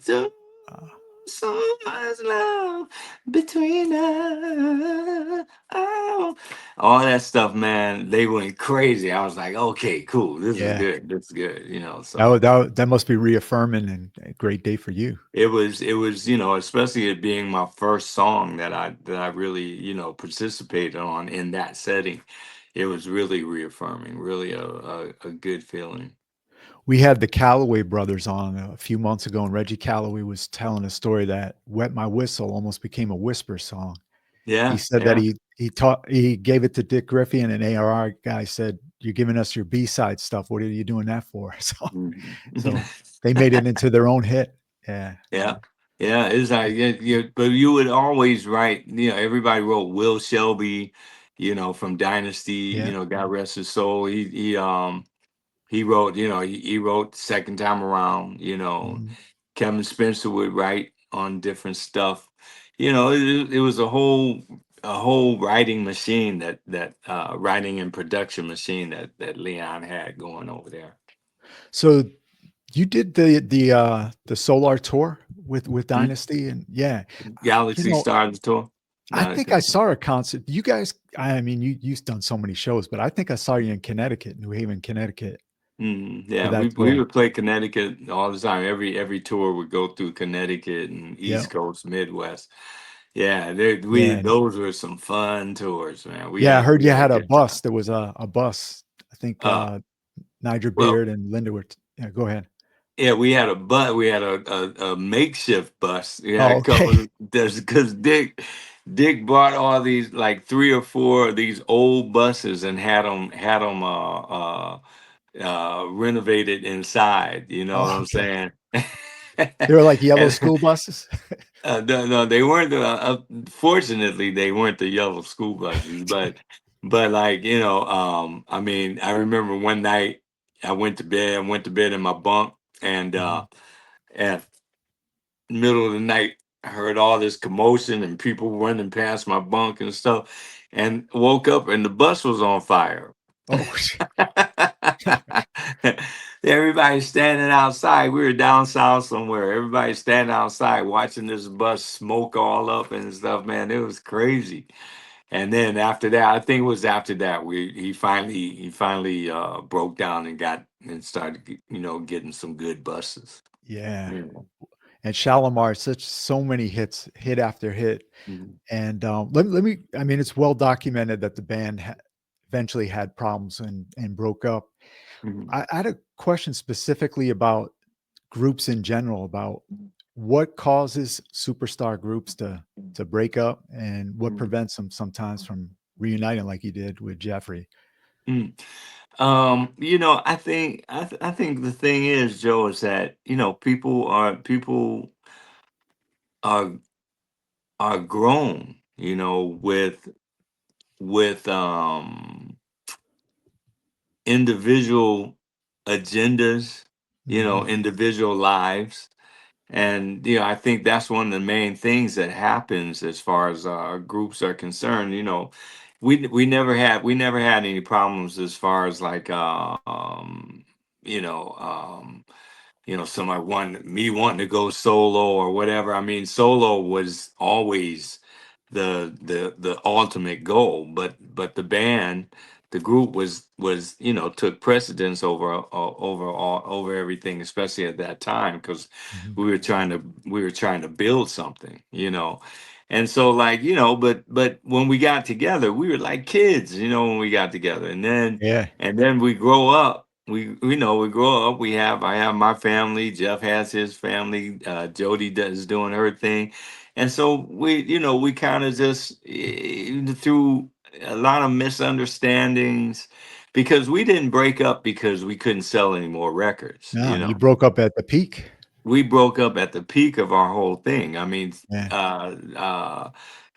so much love between us. Oh, all that stuff, man. They went crazy. I was like, okay, cool. This is yeah. good. This is good. That, So that must be reaffirming and a great day for you. it was, especially it being my first song that I really, participated on in that setting. It was really reaffirming, really a good feeling. We had the Calloway brothers on a few months ago, and Reggie Calloway was telling a story that "Wet My Whistle" almost became a Whisper song. He Yeah, said that yeah. he gave it to Dick Griffey, and an ARR guy said, "You're giving us your B-side stuff. What are you doing that for?" Mhm. So they made it into their own hit. Yeah, Yeah. Yeah, it's like but you would always write, everybody wrote Will Shelby, from Dynasty, yeah. God rest his soul. He wrote, he wrote Second Time Around, Mhm. Kevin Spencer would write on different stuff. It was a whole writing machine that writing and production machine that Leon had going over there. So You did the Solar tour with Hmm? Dynasty, and yeah, you Galaxy know, Stars tour. I think I Galaxy. saw a concert. You guys, I mean, you've done so many shows, but I think I saw you in Connecticut, New Haven, Connecticut, for Yeah, that we tour. would play Connecticut all the time. Every tour would go through Connecticut and Yeah, East Coast, Midwest. Yeah, yeah, and those were some fun tours, man. yeah. I heard We you had a had a good bus. time. There was a bus. I think Uh, Niger well, Beard and Linda were. Yeah, go ahead. yeah, we had a makeshift bus. Yeah, Oh, a okay. couple of because Dick bought all these like three or four of these old buses and had them renovated inside. You know what Oh, I'm okay. saying? They were like yellow And school buses. no, no, they weren't. Fortunately, they weren't the yellow school buses, but like I mean, I remember one night I went to bed in my bunk, and Mhm. at middle of the night, I heard all this commotion and people running past my bunk and stuff, and woke up and the bus was on fire. Oh, Everybody's standing outside. We were down south somewhere. Everybody's standing outside watching this bus smoke all up and stuff. Man, it was crazy. And then after that, I think it was after that we he finally broke down and got and started getting some good buses. yeah. You know. And Shalamar, such so many hits, hit after hit. Mhm. And let me, I mean, it's well documented that the band eventually had problems and broke up. Mhm. I had a question specifically about groups in general, about what causes superstar groups to break up and what Mhm. prevents them sometimes from reuniting like you did with Jeffrey. Mhm. I think the thing is, Joe, is that people are grown, with individual agendas, Mhm. individual lives. And I think that's one of the main things that happens as far as groups are concerned. We never had any problems as far as like you know um, somebody wanting to go solo or whatever. I mean, solo was always the ultimate goal, but the group was took precedence over everything, especially at that time, because Mhm. we were trying to build something, and so like but when we got together, we were like kids, when we got together, Yeah. and then we grow up. We grow up. I have my family. Jeff has his family. Jody is doing her thing, and so we kind of just through a lot of misunderstandings, because we didn't break up because we couldn't sell any more records. No, you broke up at the peak. We broke up at the peak of our whole thing. I mean, Yeah. uh, uh,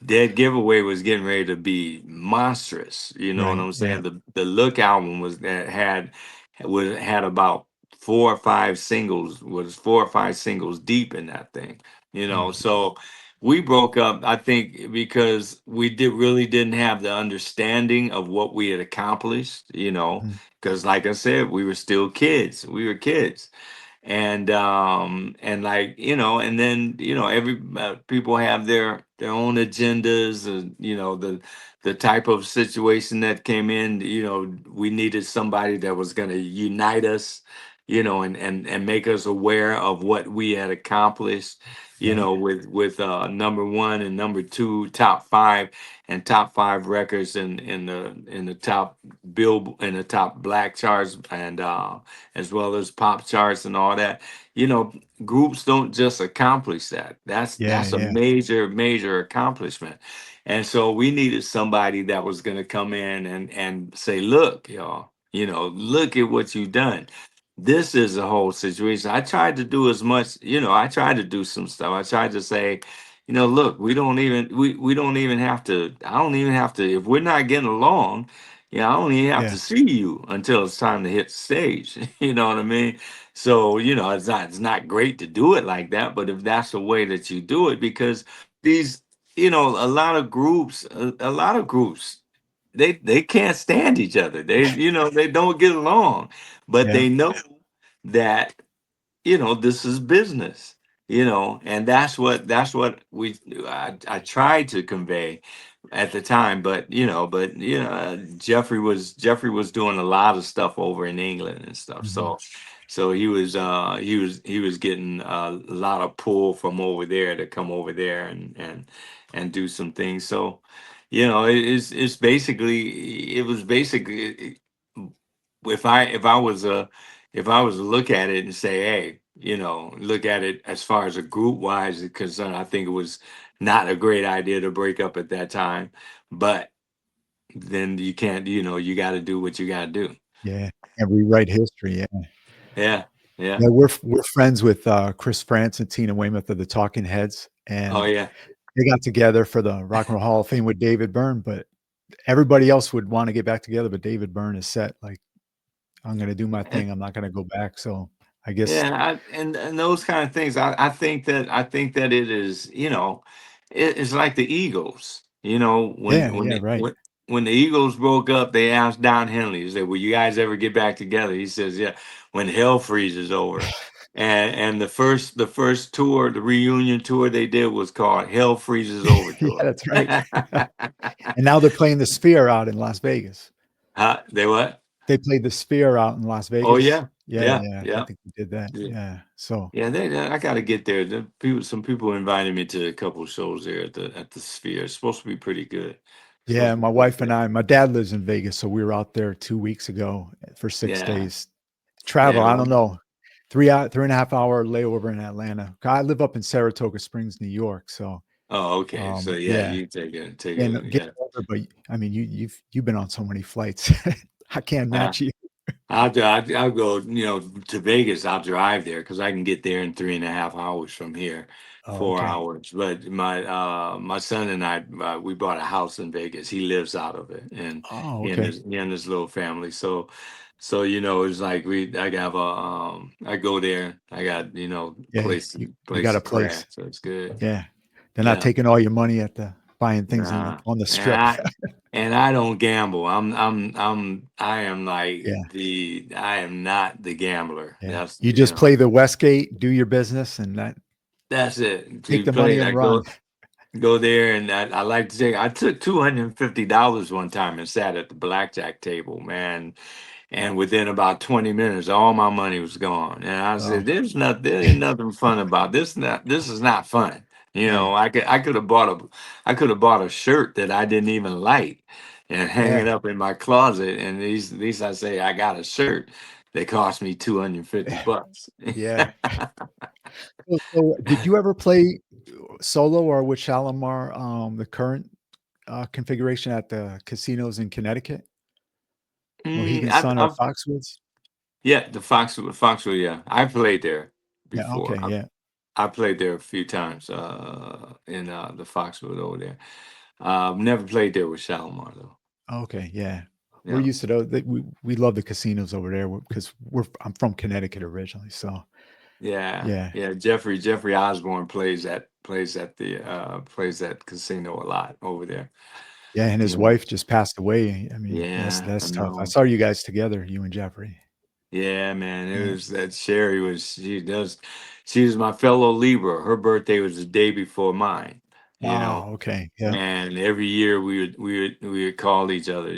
Dead Giveaway was getting ready to be monstrous. You know what Right. I'm Yeah. saying? The Look album had about 4 or 5 singles deep in that thing. Mm. So we broke up, I think, because we really didn't have the understanding of what we had accomplished. Mhm. Because like I said, we were still kids. We were kids, and like and then every people have their own agendas, and the type of situation that came in. We needed somebody that was going to unite us, and make us aware of what we had accomplished, Right. with number one and number two, top five records in the top bill in the top black charts, and as well as pop charts and all that. You know, Groups don't just accomplish that. That's Yeah. that's a Yeah. major, major accomplishment. And so we needed somebody that was going to come in and say, "Look, y'all, look at what you've done. This is a whole situation." I tried to do as much, I tried to do some stuff. I tried to say, look, we don't even have to. I don't even have to. If we're not getting along, I don't even have Yeah. to see you until it's time to hit the stage. You know what I mean? So, it's not great to do it like that, but if that's the way that you do it, because these, a lot of groups, they can't stand each other. They don't get along, but Yeah. they know that. this is business, and that's what I tried to convey at the time, but Jeffrey was doing a lot of stuff over in England and stuff. Mhm. So he was getting a lot of pull from over there to come over there and do some things. So, it was basically, if I was to look at it and say, hey, look at it as far as a group wise is concerned, I think it was not a great idea to break up at that time. But then you can't, you got to do what you got to do. Yeah, and rewrite history, yeah. Yeah, yeah. Yeah, we're friends with, Chris France and Tina Weymouth of the Talking Heads, Oh and yeah. they got together for the Rock and Roll Hall of Fame with David Byrne, but everybody else would wanna get back together, but David Byrne is set, like, "I'm gonna do my thing, I'm not gonna go back," so I guess. Yeah, and those kind of things. I think that it is. It's like the Eagles. When Yeah, when yeah, the, right. when the Eagles broke up, they asked Don Henley. He said, "Will you guys ever get back together?" He says, "Yeah, when hell freezes over." And the first tour, the reunion tour they did was called Hell Freezes Over Yeah, Tour. that's right. And now they're playing the Sphere out in Las Vegas. Huh? They what? They played the Sphere out in Las Oh Vegas. yeah, Yeah, yeah, yeah, I yeah. think they did that, yeah, so Yeah, I got to get there. Some people invited me to a couple shows there at the Sphere. It's supposed to be pretty good. It's supposed yeah, to be my pretty wife and good. my dad lives in Vegas, so we were out there 2 weeks ago for 6 Yeah, days. Travel, yeah. I don't Well, know, 3.5 hour layover in Atlanta. I live up in Saratoga Springs, New York, so, oh, okay. So yeah, yeah, you take and a get yeah. over, but, I mean, you've been on so many flights. I can't Uh, match you. I'll go, to Vegas. I'll drive there because I can get there in 3.5 hours from here, Oh, four okay. hours. But my son and I, we bought a house in Vegas. He lives out of it, and Oh, he and okay. his little family. So it's like I have I go there. I got Yeah, you place got to a crash. place. So it's good. Yeah. They're not Yeah. taking all your money at the buying things in the Nah, on the and strip. I don't gamble. I am Yeah, I am not the gambler. yeah. That's You just play the Westgate, do your business, and that's it. take To the money play, and I run. go there, and I like to say I took $250 one time and sat at the blackjack table, man. And within about 20 minutes, all my money was gone. And I Oh, said, there ain't nothing fun about this. This is not fun. yeah, I could have bought a shirt that I didn't even like and hang yeah, it up in my closet. And at least I say I got a shirt that cost me 250 bucks. yeah. So did you ever play solo or with Shalamar, the current, configuration at the casinos in Connecticut? Mm, Mohegan I've, Sun or I've, Foxwoods? yeah, the Foxwood, yeah. I played there Yeah, okay, before. yeah. I played there a few times in the Foxwood over there. Never played there with Shalimar though. Okay, yeah. We're Yeah, used to those. We love the casinos over there because I'm from Connecticut originally, so yeah, yeah. yeah. Jeffrey Osborne plays at casino a lot over there. Yeah, and his You know. wife just passed away. I mean, Yeah, I that's tough. I know. saw you guys together, you and Jeffrey. Yeah, man. It Yeah. was that Sherry was she was my fellow Libra. Her birthday was the day before mine. You know. Oh, okay. Yeah. And every year we would call each other,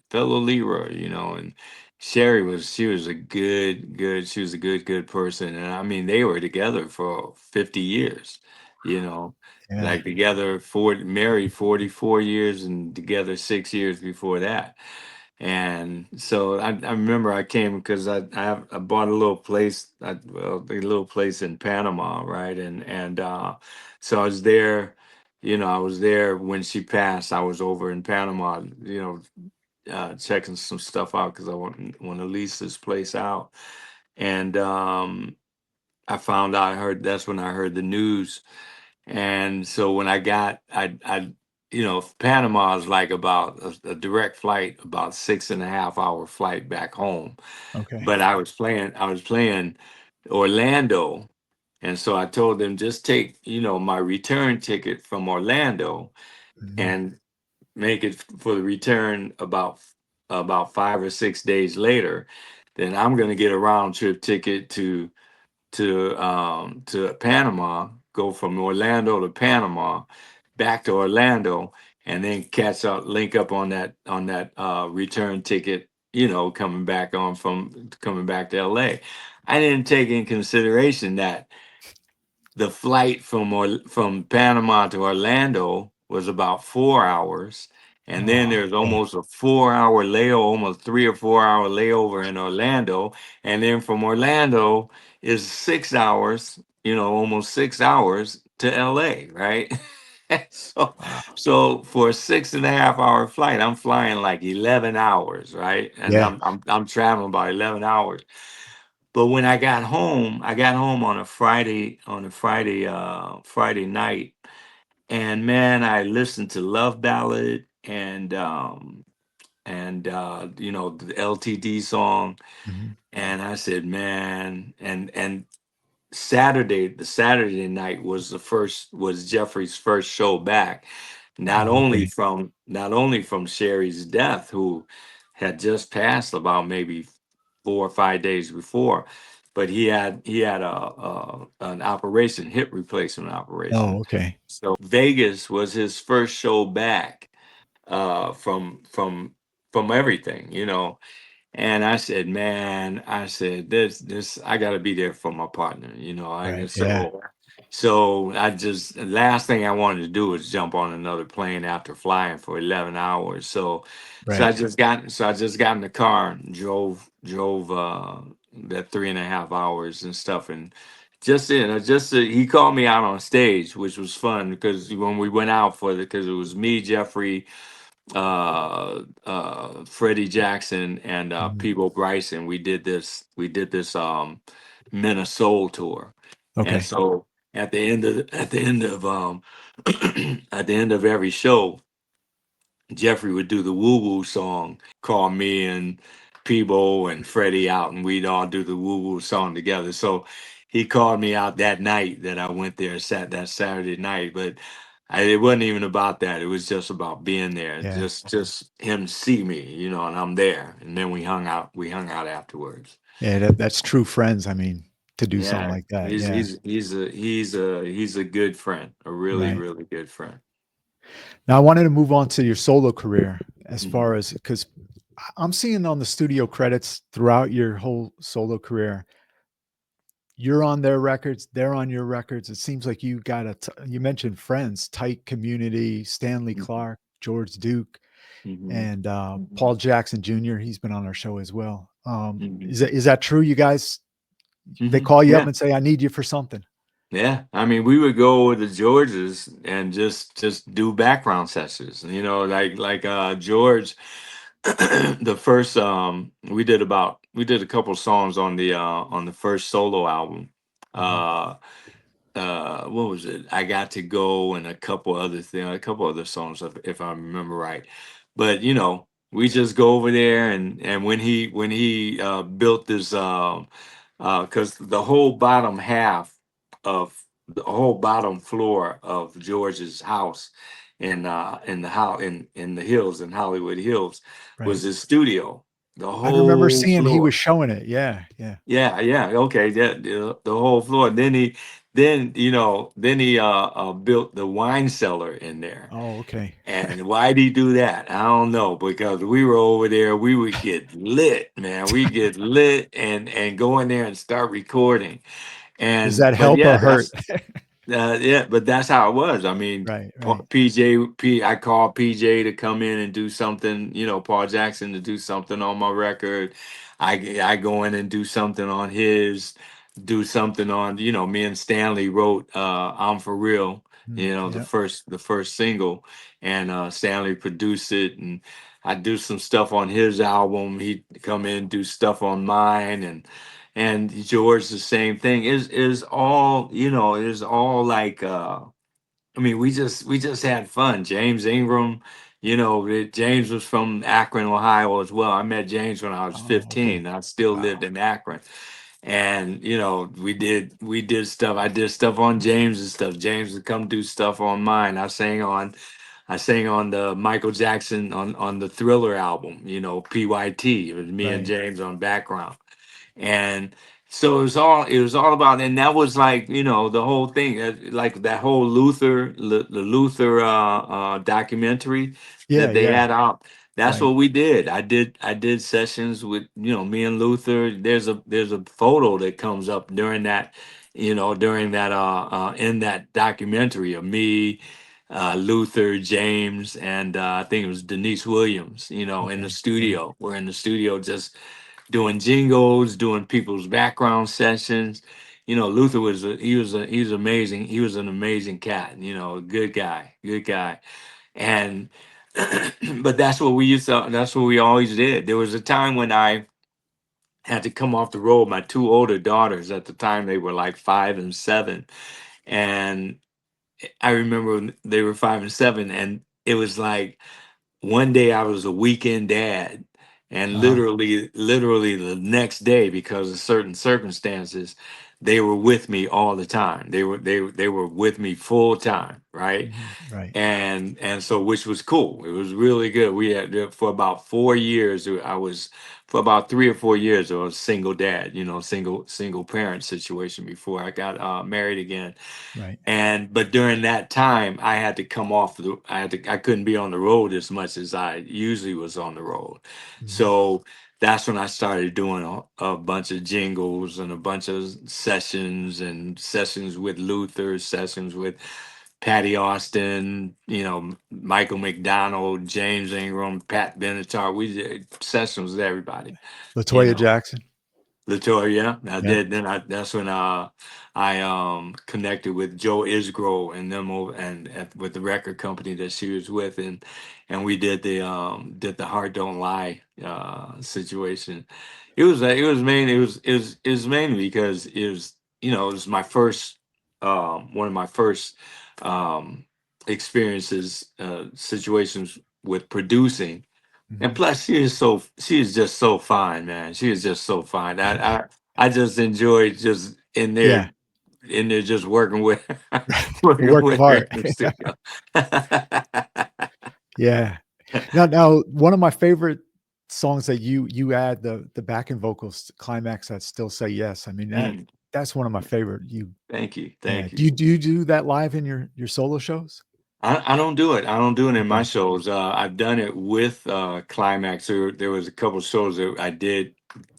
fellow Leroy, and she was a she was a good person. And I mean, they were together for 50 years, you know, Yeah. like together married 44 years and together 6 years before that. And so I remember I came because I bought a little place, a little place in Panama, right? And so I was there, I was there when she passed. I was over in Panama, checking some stuff out because I want to lease this place out. And I found out, I heard that's when I heard the news. And so when Panama is like about a direct flight, about 6.5 hour flight back home. Okay. But I was playing Orlando. And so I told them just take, my return ticket from Orlando Mhm. and make it for the return about 5 or 6 days later. Then I'm going to get a round trip ticket to to Panama, go from Orlando to Panama, back to Orlando, and then catch up, link up on that return ticket. Coming back to LA. I didn't take in consideration that the flight from Panama to Orlando was about 4 hours, and then Oh, there's okay. almost a 4 hour layover, almost 3 or 4 hour layover in Orlando, and then from Orlando is 6 hours, almost 6 hours to LA, right? so, Wow. so for a 6.5 hour flight, I'm flying like 11 hours, right? And Yeah. I'm traveling about 11 hours. But when I got home on a Friday night, and man, I listened to Love Ballad and the LTD song, Mhm. and I said, man, and the Saturday night was Jeffrey's first show back, Oh, okay. not only from Sherry's death, who had just passed about maybe 4 or 5 days before, but he had an operation, hip replacement Oh, operation. okay. So Vegas was his first show back from everything. And I said, man, this, I got to be there for my partner. I Right. guess Yeah. so. The last thing I wanted to do was jump on another plane after flying for 11 hours. So Right. I just got in the car and drove that 3.5 hours and stuff. And he called me out on stage, which was fun because when we went out because it was me, Jeffrey, Freddie Jackson, and Mhm. Peebo Bryson. We did this Minnesota tour, and Okay. so at the end of at the end of every show, Jeffrey would do the woo woo song, call me and Peebo and Freddie out, and we'd all do the woo woo song together. So he called me out that night that I went there, sat that Saturday night. But it wasn't even about that. It was just about being there, Yeah. just him see me, and I'm there. And then we hung out. We hung out afterwards. Yeah. That's true friends. I mean, to do something Yeah, like that. he's Yeah. he's he's a good friend, a really Right. really good friend. Now, I wanted to move on to your solo career as far Mhm. as because I'm seeing on the studio credits throughout your whole solo career, you're on their records, they're on your records. It seems like you got you mentioned friends, tight community, Stanley Mhm. Clark, George Duke, Mhm. and Paul Jackson Jr. He's been on our show as well. Mhm. Is that true? You guys, they Mhm. call you up Yeah. and say, "I need you for something." Yeah, I mean, we would go with the Georges and just do background sessions. George, the first we did a couple songs on the first solo album. Mhm. Uh, what was it? I Got to Go and a couple other songs if I remember right. But we just go over there and when he built this because the whole bottom floor of George's house in the hills in Hollywood Hills was Right. his studio. The I remember whole seeing he was floor. showing it. Yeah. Yeah. Yeah, yeah, okay, the whole floor. Then he built the wine cellar in there. Oh, okay. And why did he do that? I don't know, because we were over there, we would get lit, man. We get lit and go in there and start recording. Does And that but help yeah, or hurt? that's yeah, but that's how it was. I mean, Right. Right. I called PJ to come in and do something, Paul Jackson to do something on my record. I go in and do something on his, do something on, me and Stanley wrote I'm For Real, Yeah. the first single, and Stanley produced it, and I do some stuff on his album. He'd come in, do stuff on mine, and George the same thing is all is all like I mean we just had fun. James Ingram, James was from Akron, Ohio as well. I met James when I was Oh, okay. 15. I still lived Wow. in Akron. And we did stuff. I did stuff on James's stuff. James would come do stuff on mine. I sang on the Michael Jackson on the Thriller album, PYT. It was me and Right. James on background. And So it was all about, and that was like, the whole thing, like that whole the Luther documentary Yeah, that they yeah, had out. That's right. what we did. I did sessions with, me and Luther. There's a photo that comes up during that, during that in that documentary of me, Luther, James, and I think it was Denise Williams. In the Okay, right. studio. We're in the studio just doing jingles, doing people's background sessions. Luther he was amazing. He was an amazing cat. A good guy. And but that's what we used to. That's what we always did. There was a time when I had to come off the road. My two older daughters at the time, they were like 5 and 7, and I remember when they were 5 and 7, and it was like one day I was a weekend dad, and Uh-huh. literally the next day, because of certain circumstances, they were with me all the time. They were with me full time, right? Mhm, right. And so, which was cool. It was really good. We had for about 4 years. I was For about 3 or 4 years. I was single dad, single parent situation before I got married again. Right. And but during that time, I had to come off the. I couldn't be on the road as much as I usually was on the road. Mhm. So that's when I started doing a bunch of jingles and a bunch of sessions, and sessions with Luther, sessions with Patty Austin, Michael McDonald, James Ingram, Pat Benatar. We did sessions with everybody, you Latoya know. Jackson. Latoya, I Yeah. did. That's when I connected with Joe Isgro and them over with the record company that she was with, and we did the Heart Don't Lie situation. It was mainly because it was my first one of my first um experiences, situations with producing. And Mhm. plus, she is just so fine, man. She is just so fine. I just enjoyed just Yeah. in there just working with working Work of with her in art. the studio. Yeah. Now, one of my favorite songs that you add the backing vocals climax that still say yes. I mean Mm, that's one of my favorite. You thank you, Yeah. thank Do you. you do that live in your solo shows? I don't do it. I don't do it in my Okay. shows. I've done it with Climax. There was a couple shows that I did.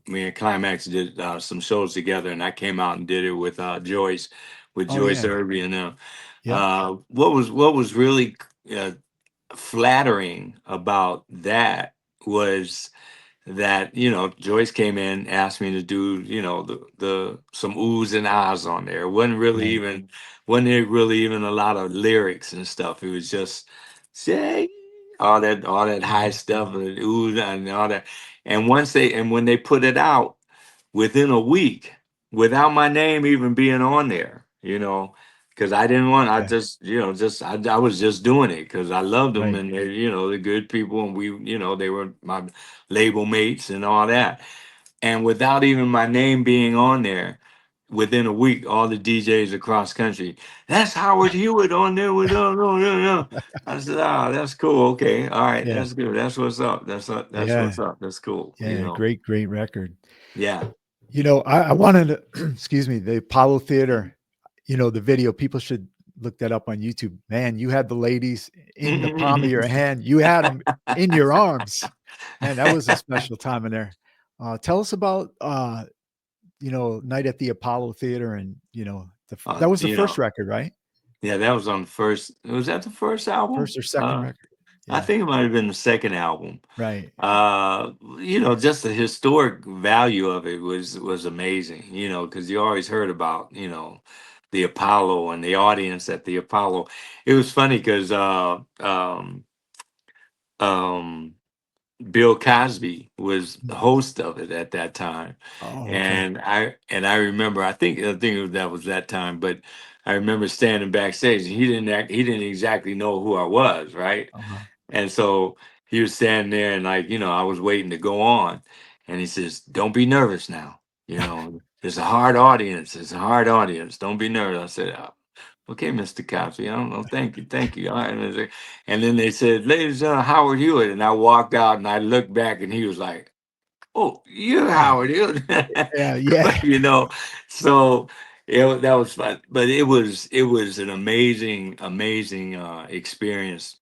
Me and Climax did some shows together, and I came out and did it with Oh Joyce yeah. Irby and them. Yep. What was really uh, flattering about that was that Joyce came in, asked me to do the some oohs and ahs on there. It Right. wasn't it really even a lot of lyrics and stuff. It was just say all that high Mhm. stuff and ooh and all that. And when they put it out within a week, without my name even being on there, because I didn't want. I Okay. just I was just doing it because I loved them, Right. and they're good people, and they were my label mates and all that. And without even my name being on there, within a week, all the DJs across country, that's Howard Hewett on there with no. I said, that's cool. Okay, all right, Yeah. that's good. That's what's up. That's what's Yeah. up. That's cool. Yeah. Great record. Yeah. I wanted to excuse me, the Apollo Theater, the video, people should look that up on YouTube. Man, you had the ladies in the palm of your hand. You had them in your arms. Man, that was a special time in there. Tell us about, Night at the Apollo Theater and, that was the You first know, record, right? yeah, that was on the first. Was that the first album? First or second record? I Yeah. think it might have been the second album. Right. Just the historic value of it was amazing. Because you always heard about the Apollo and the audience at the Apollo. It was funny because um, Bill Cosby was the Mm. host of it at that time, Oh, okay. and I remember I think that was that time, but I remember standing backstage and he didn't exactly know who I was, right? Uh-huh. And so he was standing there, and like I was waiting to go on, and he says, "Don't be nervous now. It's a hard audience. It's a hard audience. Don't be nervous." I said, "Okay, Mr. Cosby. I don't know. Thank you." All right. And then they said, "Ladies and gentlemen, Howard Hewitt," and I walked out, and I looked back, and he was like, oh, you're Yeah. Howard. Yeah. Yeah. You know, so that was fun. But it was an amazing experience.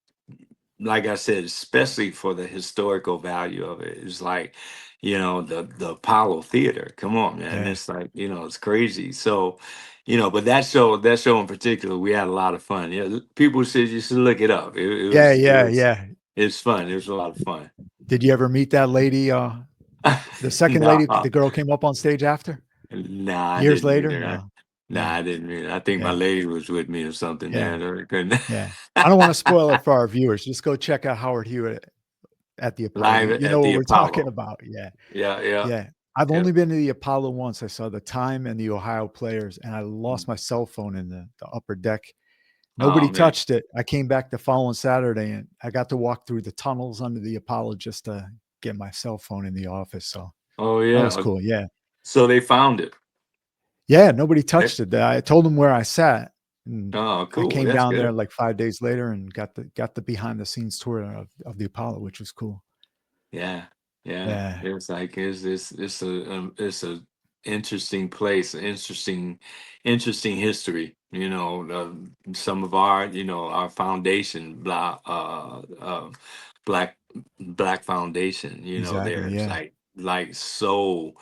Like I said, especially for the historical value of it. It's like, the Apollo Theater. Come on, man. Yeah. It's like, it's crazy. So, but that show in particular, we had a lot of fun. Yeah, people said you should look it up. It Yeah. was it Yeah. was Yeah. it's fun. It was a lot of fun. Did you ever meet that lady? The second lady, No, the girl came up on stage after nah, I years didn't meet later? her. No. Nah, Yeah. I didn't meet her. I think my Yeah. lady was with me or something Yeah. there. I couldn't- Yeah. I don't want to spoil it for our viewers. Just go check out Howard Hewitt at the Apollo. Live You at know what the we're talking Apollo. about. Yeah. Yeah, yeah, Yeah. I've yeah. only been to the Apollo once. I saw the time and the Ohio players, and I lost Mm. my cell phone in the upper deck. Oh Nobody man. touched it. I came back the following Saturday, and I got to walk through the tunnels under the Apollo just to get my cell phone in the office. So Oh that yeah. was cool. Yeah. So they found it. Yeah. Nobody Eh, touched it. I told them where I sat, and Oh, I cool. came That's down there good. like 5 days later and got the behind the scenes tour of the Apollo, which was cool. Yeah, yeah. Yeah. It's like it's a interesting place, interesting history. Some of our foundation, black black foundation. Exactly. There it's Yeah. like so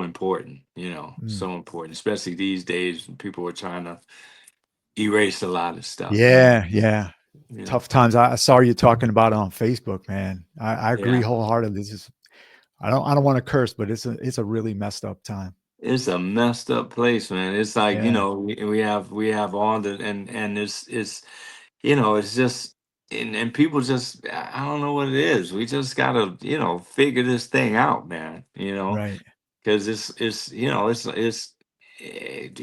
important. Mm. So important, especially these days when people are trying to erase a lot of stuff. Yeah. Yeah. You know. Tough times. I saw you talking about it on Facebook, man. I agree Yeah. wholeheartedly. This is I don't want to curse, but it's a really messed up time. It's a messed up place, man. It's like, Yeah. we have all the and it's just and people just I don't know what it is. We just gotta, figure this thing out, man. Right. Because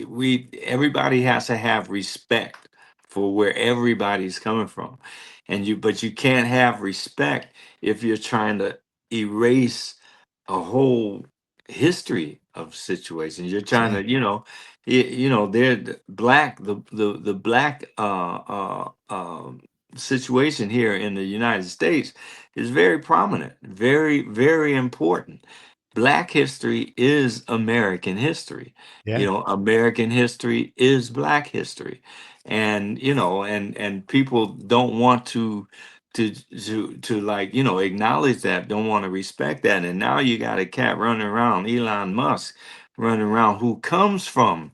we everybody has to have respect for where everybody's coming from, but you can't have respect if you're trying to erase a whole history of situations. You're trying to, Exactly. they're the black situation here in the United States is very prominent, very, very important. Black history is American history. Yeah. American history is Black history. And, and people don't want to like, acknowledge that, don't want to respect that. And now you got a cat running around, Elon Musk running around, who comes from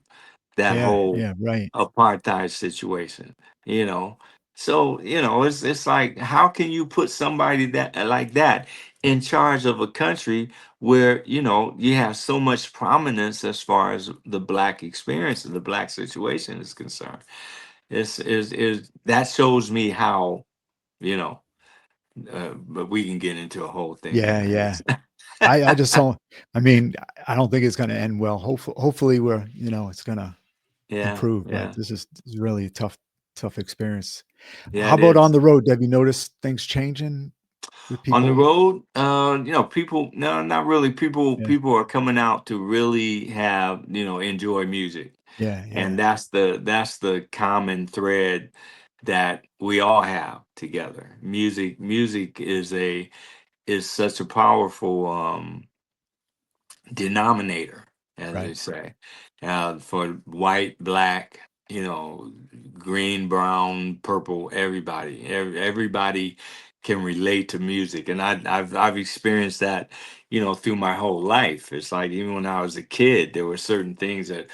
that Yeah. whole Yeah. Right. apartheid situation, you know. So, it's like, how can you put somebody that like that in charge of a country where, you have so much prominence as far as the black experience and the black situation is concerned? Is that shows me how, you know, but we can get into a whole thing Yeah. here. Yeah. I just don't. I mean, I don't think it's going to end well. Hopefully, it's going to Yeah, improve. But yeah, this is really a tough experience. yeah, How it about on is. the road? Have you noticed things changing with On the people? road, people, no, not really. People, Yeah. people are coming out to really have, enjoy music, Yeah. and Yeah. that's the common thread that we all have together. Music is such a powerful denominator, as they Right. say, for white, black, green, brown, purple, everybody. Everybody can relate to music, and I've experienced that, through my whole life. It's like even when I was a kid, there were certain things that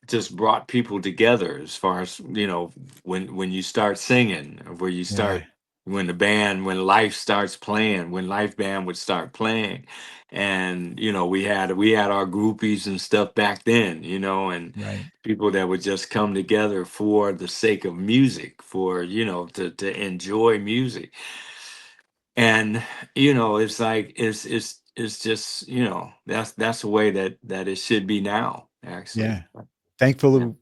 just brought people together. As far as when you start singing, or where you Yeah. start when life starts playing, when life band would start playing, and we had our groupies and stuff back then, and Right. people that would just come together for the sake of music, for to enjoy music. And it's like it's just that's the way that it should be now, Yeah. actually. Yeah. Thankfully,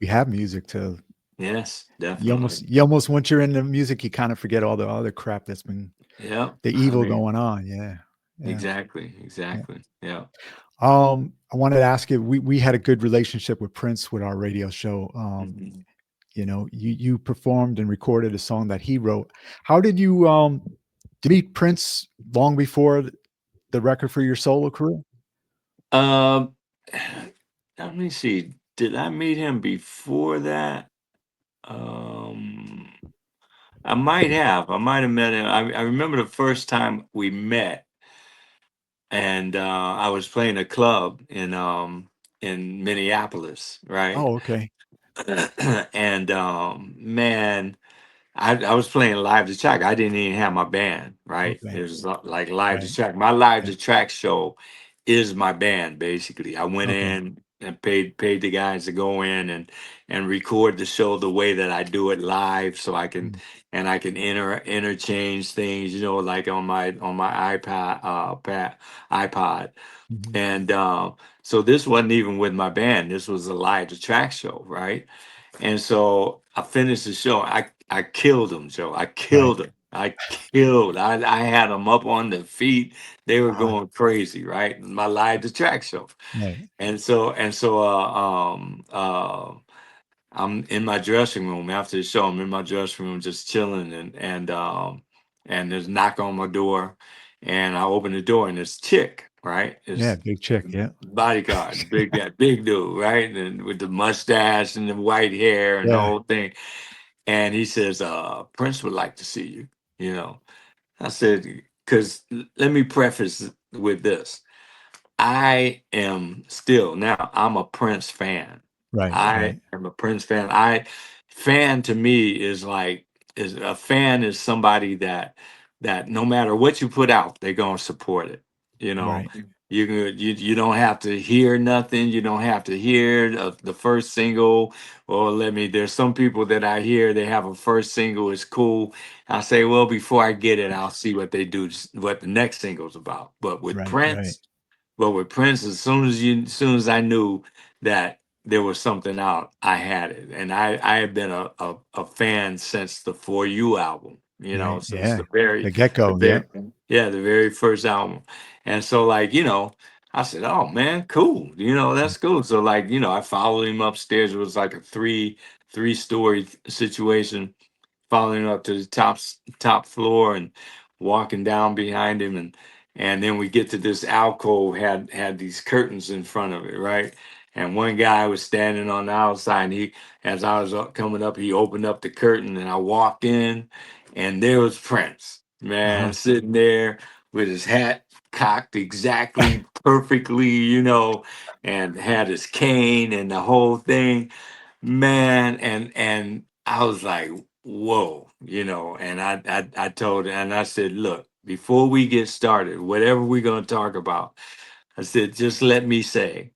we have music to Yes, you definitely. almost you almost once you're into music, you kind of forget all the other crap that's been Yeah, the I evil mean, going on. Yeah. Yeah. exactly, Yeah. exactly. Yeah. I wanted to ask you, we had a good relationship with Prince with our radio show. Mhm. You performed and recorded a song that he wrote. How did you meet Prince long before the record for your solo career? Um, let me see. Did I meet him before that? Um, I might have. I might have met him. I remember the first time we met, and I was playing a club in Minneapolis, right? Oh, okay. And man, I was playing live to track. I didn't even have my band, right? Okay. It was like live to Right. track. My live Yeah. to track show is my band basically. I went Okay. in and paid the guys to go in and record the show the way that I do it live, so I can Mm, and I can interchange things, like on my iPod. mhm. And so this wasn't even with my band. This was a live to track show, right? And so I finished the show. I killed them, Joe. I Right. killed them. I had them up on their feet. They were Uh-huh. going crazy, right? My live to track show. Right. And so I'm in my dressing room after the show. I'm in my dressing room just chilling, and there's a knock on my door, and I open the door, and this chick, right? Yeah, It's big chick, yeah. bodyguard, big guy, big dude, right? And with the mustache and the white hair and the Yeah. whole thing. And he says, Prince would like to see you, you know. I said, because let me preface with this. I am still now. I'm a Prince fan. Right, I right, am a Prince fan. I fan to me is like is a fan is somebody that no matter what you put out, they're gonna support it. You know, right, you don't have to hear nothing. You don't have to hear the first single. Or let me. There's some people that I hear they have a first single. It's cool. I say, well, before I get it, I'll see what they do, what the next single's about. But with right, right, Prince. But with Prince, as soon as I knew that there was something out, I had it, and I have been a fan since the For You album. right. Since Yeah. the very, The the get-go, yeah. very, yeah, the very first album. And so, like, I said, "Oh man, cool. Mm, That's cool." So, like, I followed him upstairs. It was like a three story situation, following up to the top floor and walking down behind him, and then we get to this alcove, had these curtains in front of it, right? And one guy was standing on the outside, and as I was coming up, he opened up the curtain, and I walked in, and there was Prince, man, uh-huh. sitting there with his hat cocked exactly perfectly, and had his cane and the whole thing, man. And I was like, whoa, and I told her, and I said, look, before we get started, whatever we're going to talk about, I said, just let me say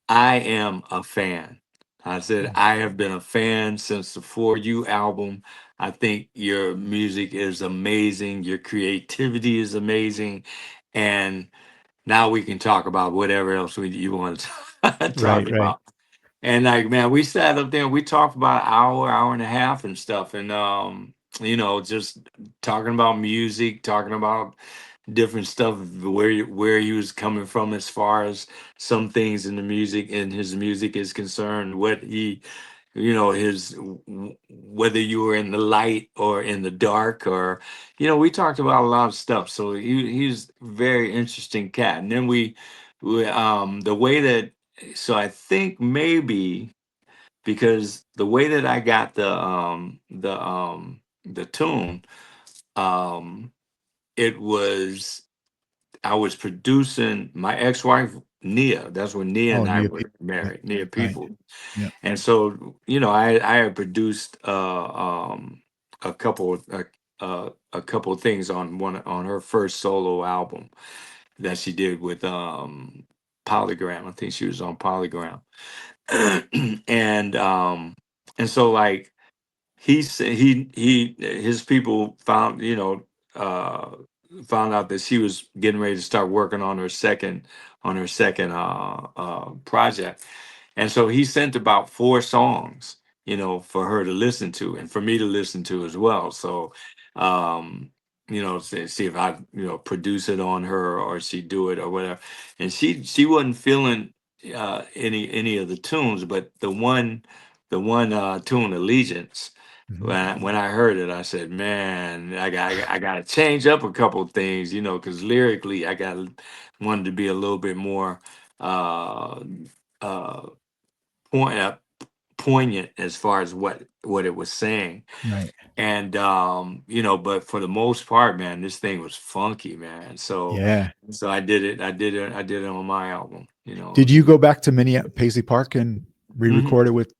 I am a fan. I said, Mm, I have been a fan since the For You album. I think your music is amazing, your creativity is amazing, and now we can talk about whatever else you want to talk right, right. about. And like, man, we sat up there and we talked about an hour and a half and stuff. And just talking about music, talking about different stuff, where he was coming from as far as some things in the music and his music is concerned, what he his whether you were in the light or in the dark, or we talked about a lot of stuff. So he's a very interesting cat. And then the way that, so I think maybe because the way that I got the tune, um it was, I was producing my ex-wife Nia. That's when Nia Oh, and I near were people. Yeah. married, Nia Right. People. Yeah. And so, I had produced a couple a couple of things on her first solo album that she did with Polygram. I think she was on Polygram. and and so, like, he said, his people uh found out that she was getting ready to start working on her second project. And so he sent about four songs, for her to listen to and for me to listen to as well. So, see if I, produce it on her or she do it or whatever. And she wasn't feeling any of the tunes, but the one tune, Allegiance. Mhm. When I heard it, I said, "Man, I got to change up a couple of things, you know, because lyrically, I got wanted to be a little bit more uh, uh, point, uh, poignant as far as what it was saying." Right. And you know, but for the most part, man, this thing was funky, man. Yeah. So I did it on my album, you know. Did you go back to Paisley Park and Mhm. re-record it with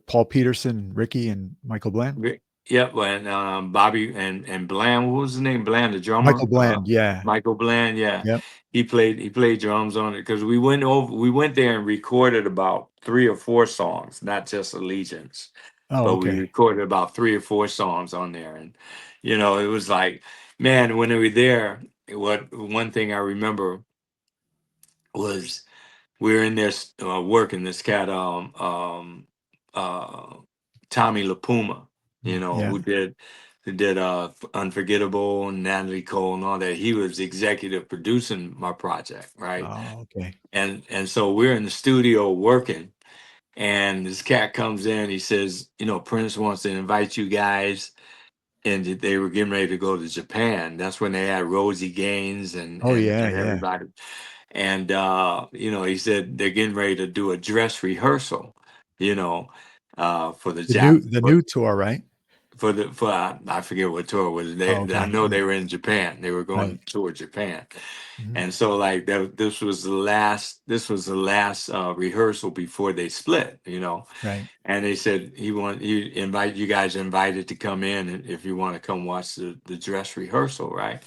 Paul Peterson, Ricky, and Michael Bland? Yep, and Bobby and Bland, what was his name? Bland, the drummer, Michael Bland, yeah. Michael Bland. Yeah, Yep. he played drums on it because we went there and recorded about 3 or 4 songs, not just Allegiance, Oh, but we okay. recorded about 3 or 4 songs on there, and you know, it was like, man, when we were there, what one thing I remember was we were in there working this cat uh Tommy LaPuma, you know, Yeah. who did Unforgettable and Natalie Cole and all that. He was executive producing my project, right? Oh, okay. And so we're in the studio working, and this cat comes in, he says, you know, Prince wants to invite you guys, and they were getting ready to go to Japan. That's when they had Rosie Gaines Oh, yeah, and yeah. everybody. And you know, he said they're getting ready to do a dress rehearsal, you know, for the The new tour, right? for I forget what tour it was. Oh, I okay. know Yeah. they were in Japan. They were Right. going toward Japan, Mhm. and so like this was the last. This was the last rehearsal before they split. You know, Right. and they said he invite you guys invited to come in, and if you want to come watch the dress rehearsal, right?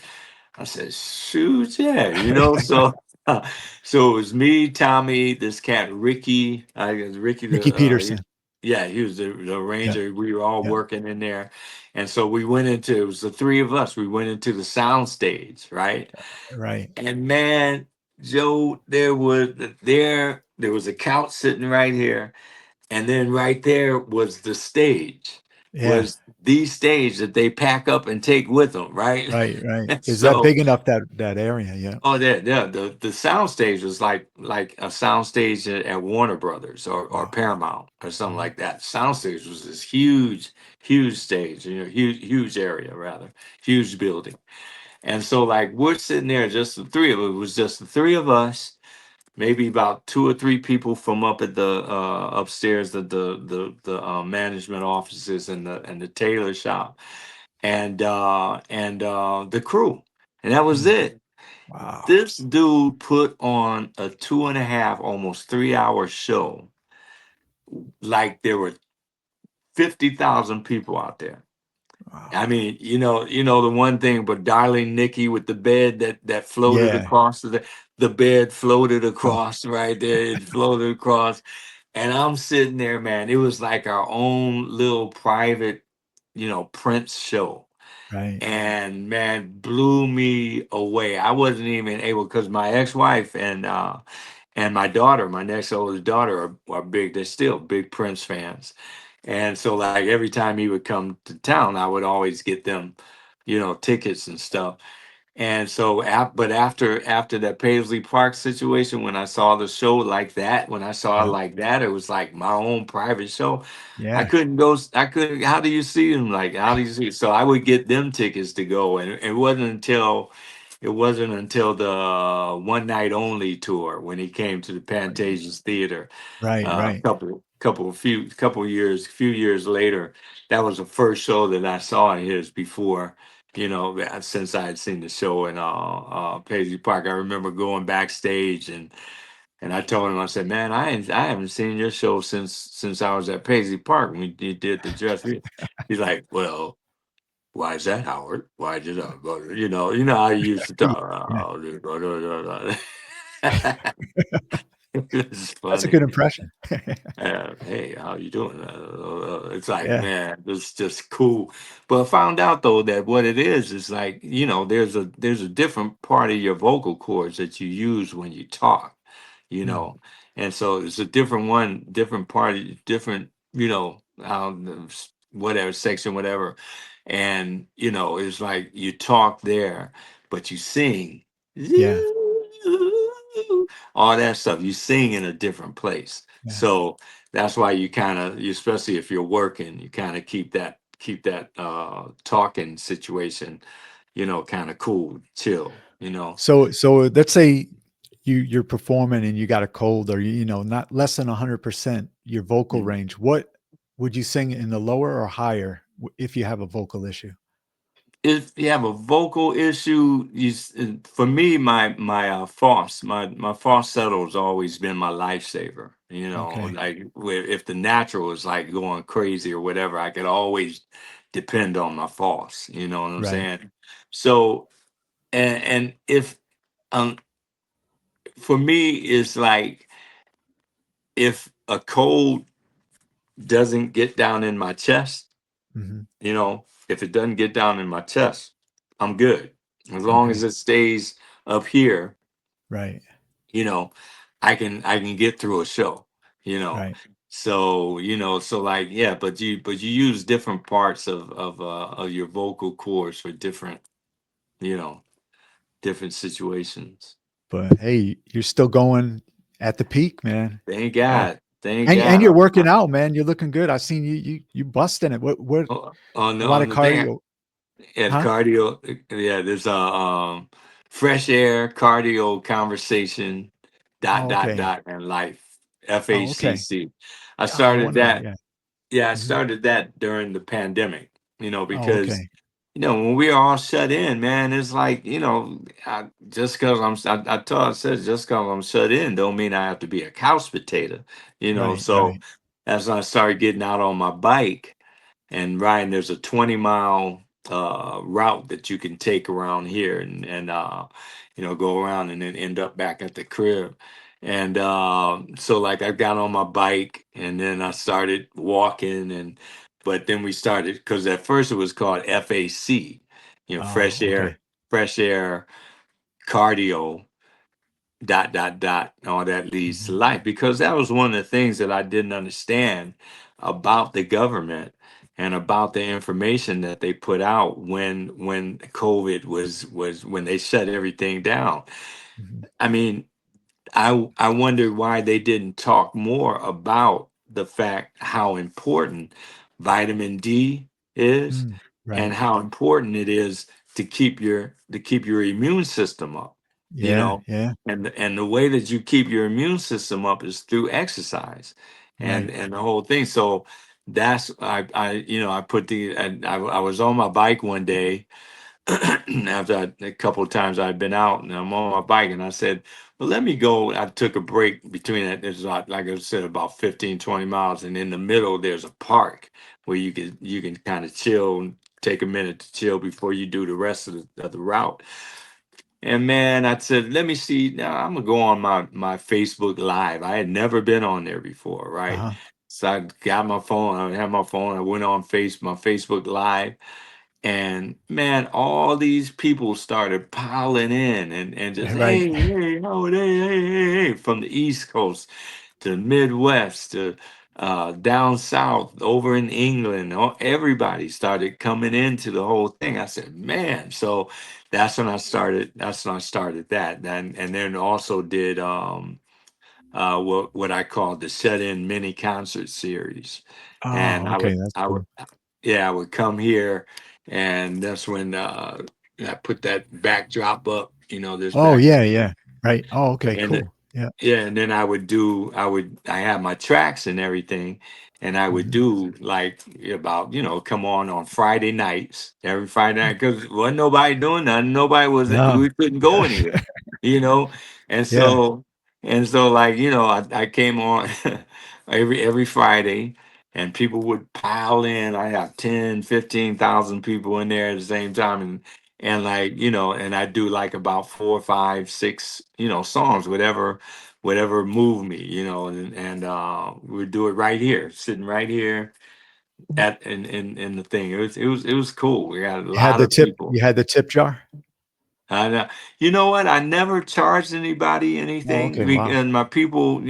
I said, shoot, yeah, you know, so so it was me, Tommy, this cat Ricky. I guess Ricky Ricky Peterson. yeah, he was the Yeah. arranger. We were all Yeah. working in there. And so we went into it was the three of us. We went into the sound stage, right? Right. And man, Joe, there was a couch sitting right here, and then right there was the stage, Yeah. was the stage that they pack up and take with them, right? Right. Right. And Is that so, big enough, that area? Yeah. oh yeah, the sound stage was like a sound stage at Warner Brothers or Wow. Paramount or something Mhm. like that. Sound stage was this huge stage, you know, huge area rather, huge building. And so like we're sitting there, just the three of us. It was just the three of us, maybe about 2 or 3 people from up at the upstairs, the management offices and the tailor shop, and the crew, and that was Mm. it. Wow. This dude put on a 2.5, almost 3 hour show, like there were 50,000 people out there. Wow. I mean, you know the one thing, but darling Nikki with the bed that floated Yeah. across the bed floated Oh, across right there. It floated across, and I'm sitting there, man. It was like our own little private, you know, Prince show, right. and man, blew me away. I wasn't even able because my ex-wife and my daughter, my next oldest daughter, are big. They're still big Prince fans, and so like every time he would come to town, I would always get them, you know, tickets and stuff. And so, but after that Paisley Park situation, when I saw the show like that, when I saw it Yeah. like that, it was like my own private show. I Yeah. couldn't go. I couldn't. How do you see them? Like, how do you see? So I would get them tickets to go, and it wasn't until the one night only tour when he came to the Pantages Theater Right. Right. few years later. That was the first show that I saw of his before, you know, since I had seen the show in Paisley Park. I remember going backstage and I told him, I said, man, I haven't seen your show since I was at Paisley Park when you did the dress. He's like, well, why is that, Howard? Why did I go? You know how you used to Yeah. talk. Yeah. It's That's a funny. good impression. Hey, how you doing? It's like, Yeah. man, it's just cool. But I found out though that what it is like, you know, there's a different part of your vocal cords that you use when you talk, you Mm. know, and so it's a different one, different part, different, you know, whatever section, whatever, and you know, it's like you talk there, but you sing. Yeah. All that stuff you sing in a different place, Yeah. so that's why you kind of, especially if you're working, you kind of keep that talking situation, kind of cool, chill, So let's say you're performing and you got a cold, or not less than 100% your vocal Mhm. range. What would you sing in the lower or higher if you have a vocal issue? If you have a vocal issue, for me, my falsetto's always been my lifesaver. Okay. Like if the natural is like going crazy or whatever, I could always depend on my false. You know what I'm Right. saying? So, and if um for me, it's like if a cold doesn't get down in my chest, Hmm. if it doesn't get down in my chest, I'm good. As long as Okay. it stays up here, Right. you know, I can get through a show, you know. Right. So, so like, yeah, but you use different parts of your vocal cords for different, you know, different situations. But hey, you're still going at the peak, man. Thank Hey, God. Thank and God. you're working out, man. You're looking good. I've seen you busting it. What On a lot of the thing. cardio, And huh? cardio, yeah, there's a fresh air cardio conversation Oh, okay. and life, Oh, okay. FACC. I Oh, no started wonder. that. Yeah. Yeah, I Hmm. started that during the pandemic, Oh, because okay. when we are all shut in, man, it's like, just because I said, just because I'm shut in don't mean I have to be a couch potato, Right. so Right. as I started getting out on my bike and riding, there's a 20-mile route that you can take around here, and go around and then end up back at the crib. And so like I got on my bike and then I started walking, and but then we started, because at first it was called FAC, Oh, okay. fresh air cardio all that leads to Hmm. life, because that was one of the things that I didn't understand about the government and about the information that they put out when COVID was when they shut everything down. Hmm. I mean, I wondered why they didn't talk more about the fact how important vitamin D is, Mm, and right. how important it is to keep your immune system up, you Yeah. know. Yeah. And the way that you keep your immune system up is through exercise, and Right. and the whole thing. So that's I put and I was on my bike one day after a couple of times I'd been out, and I'm on my bike, and I said, well, let me go. I took a break between that. There's like I said, about 15, 20 miles. And in the middle, there's a park where you can kind of chill and take a minute to chill before you do the rest of the route. And man, I said, let me see. Now I'm gonna go on my Facebook Live. I had never been on there before, right? Uh-huh. So I got my phone. I had my phone. I went on my Facebook Live, and man, all these people started piling in, and just, Right. hey, Howard, hey, from the East Coast to the Midwest to down south over in England. Everybody started coming into the whole thing. I said, man, so that's when I started that. And then also did what I call the set-in mini concert series. And Oh, I okay. would That's I would cool. yeah, I would come here, and that's when I put that backdrop up, this Oh, back, yeah, yeah. Right. Oh, okay, and cool. Yeah. yeah, and then I had my tracks and everything, and I would Mhm. do like about, come on Friday nights, every Friday night, because wasn't nobody doing nothing. Nobody was, No. we couldn't go anywhere, you know, and Yeah. so like, I came on every Friday, and people would pile in. I have 10, 15,000 people in there at the same time, and like, and I do like about 4, 5, 6, songs, whatever moved me, and we do it right here, sitting right here at in the thing. It was cool. We had a You had lot the of tip people. you had the tip jar? And you know what? I never charged anybody Oh, anything. okay, wow. And my people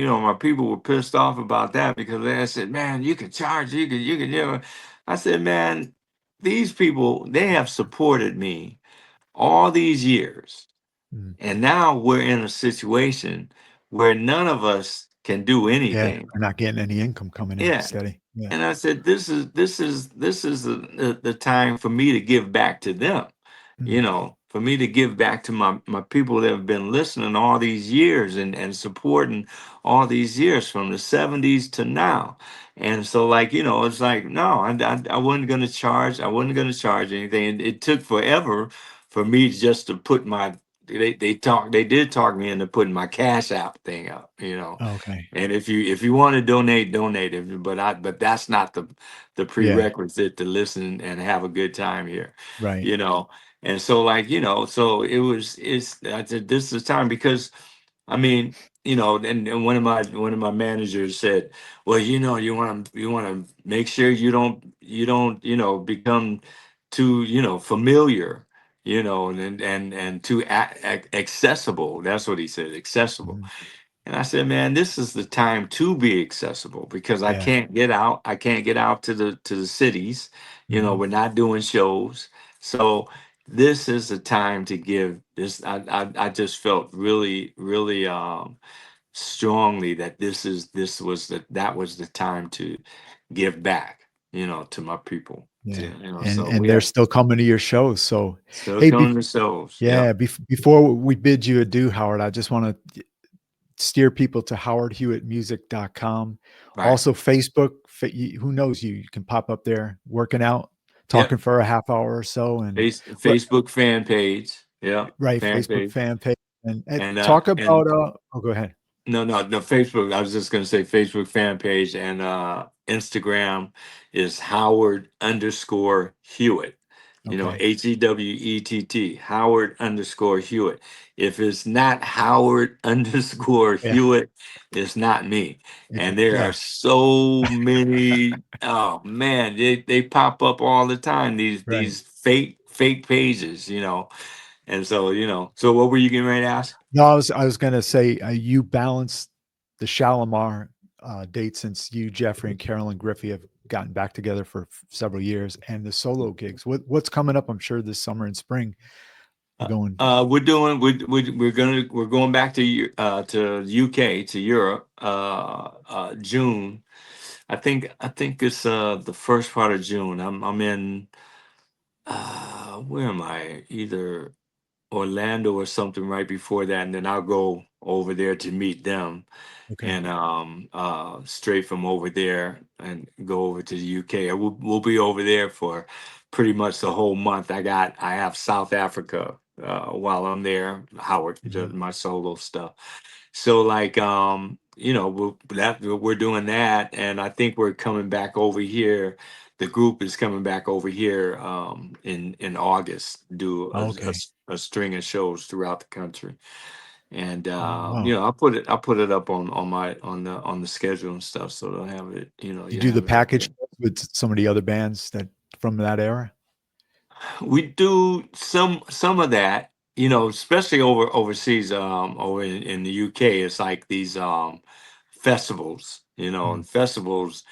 were pissed off about that, because they said, "Man, you can charge. You can." I said, "Man, these people, they have supported me all these years, Mm, and now we're in a situation where none of us can do Yeah, anything. they're not getting any income coming in Yeah. steady. Yeah. And I said, this is the time for me to give back to them, Mm. for me to give back to my people that have been listening all these years and supporting all these years from the 70s to now. And so, like, it's like, no, I wasn't going to charge. I wasn't going to charge anything. And it took forever for me just to put they did talk me into putting my Cash App thing up. Okay. And if you want to donate, donate. But that's not the Yeah. prerequisite to listen and have a good time here, Right. you know. And so, like, so it's I said this is time because I mean, and one of my managers said, well, you want to make sure you don't become too familiar, and too accessible. That's what he said, accessible. Mhm. And I said, man, this is the time to be accessible because I Yeah. can't get out. I can't get out to the cities. Mhm. We're not doing shows. So this is the time to give this. I just felt really, really strongly that that was the time to give back, to my people. Yeah. And So and we they're have still coming to your shows. So, still hey, coming to shows. Yeah. yeah, before we bid you adieu, Howard, I just want to steer people to howardhewittmusic.com. Right. Also, Facebook. Who knows you? You can pop up there working out, talking Yep. for a half hour or so, and what? Facebook fan page. Yeah. Right, Fan Facebook page. fan page, and And talk and about. Oh, go ahead. no, Facebook. I was just gonna say Facebook fan page and Instagram is Howard underscore Hewitt. Okay. Hewett, Howard underscore Hewitt. If it's not Howard underscore Yeah. Hewitt, it's not me. And there are Yeah. so many. Oh man, they pop up all the time. These Right. these fake pages, And so So what were you getting ready to ask? No, I was gonna say you balance the Shalamar date since you, Jeffrey, and Carolyn Griffey have gotten back together for several years, and the solo gigs. What's coming up? I'm sure this summer and spring you're going. We're going back to UK, to Europe, June. I think it's the first part of June. I'm in where am I? Either Orlando or something right before that, and then I'll go over there to meet them, Okay. and straight from over there and go over to the UK. We'll be over there for pretty much the whole month. I have South Africa while I'm there. Howard, Mhm. my solo stuff. So, like, we're doing that, and I think we're coming back over here. The group is coming back over here in August. Do Okay. a string of shows throughout the country, and Oh, wow. I'll put it up on the schedule and stuff, so they'll have it. You You do the have it out package there. with some of the other bands that from that era. We do some of that, especially overseas, over in the UK. It's like these festivals, Mm. and festivals,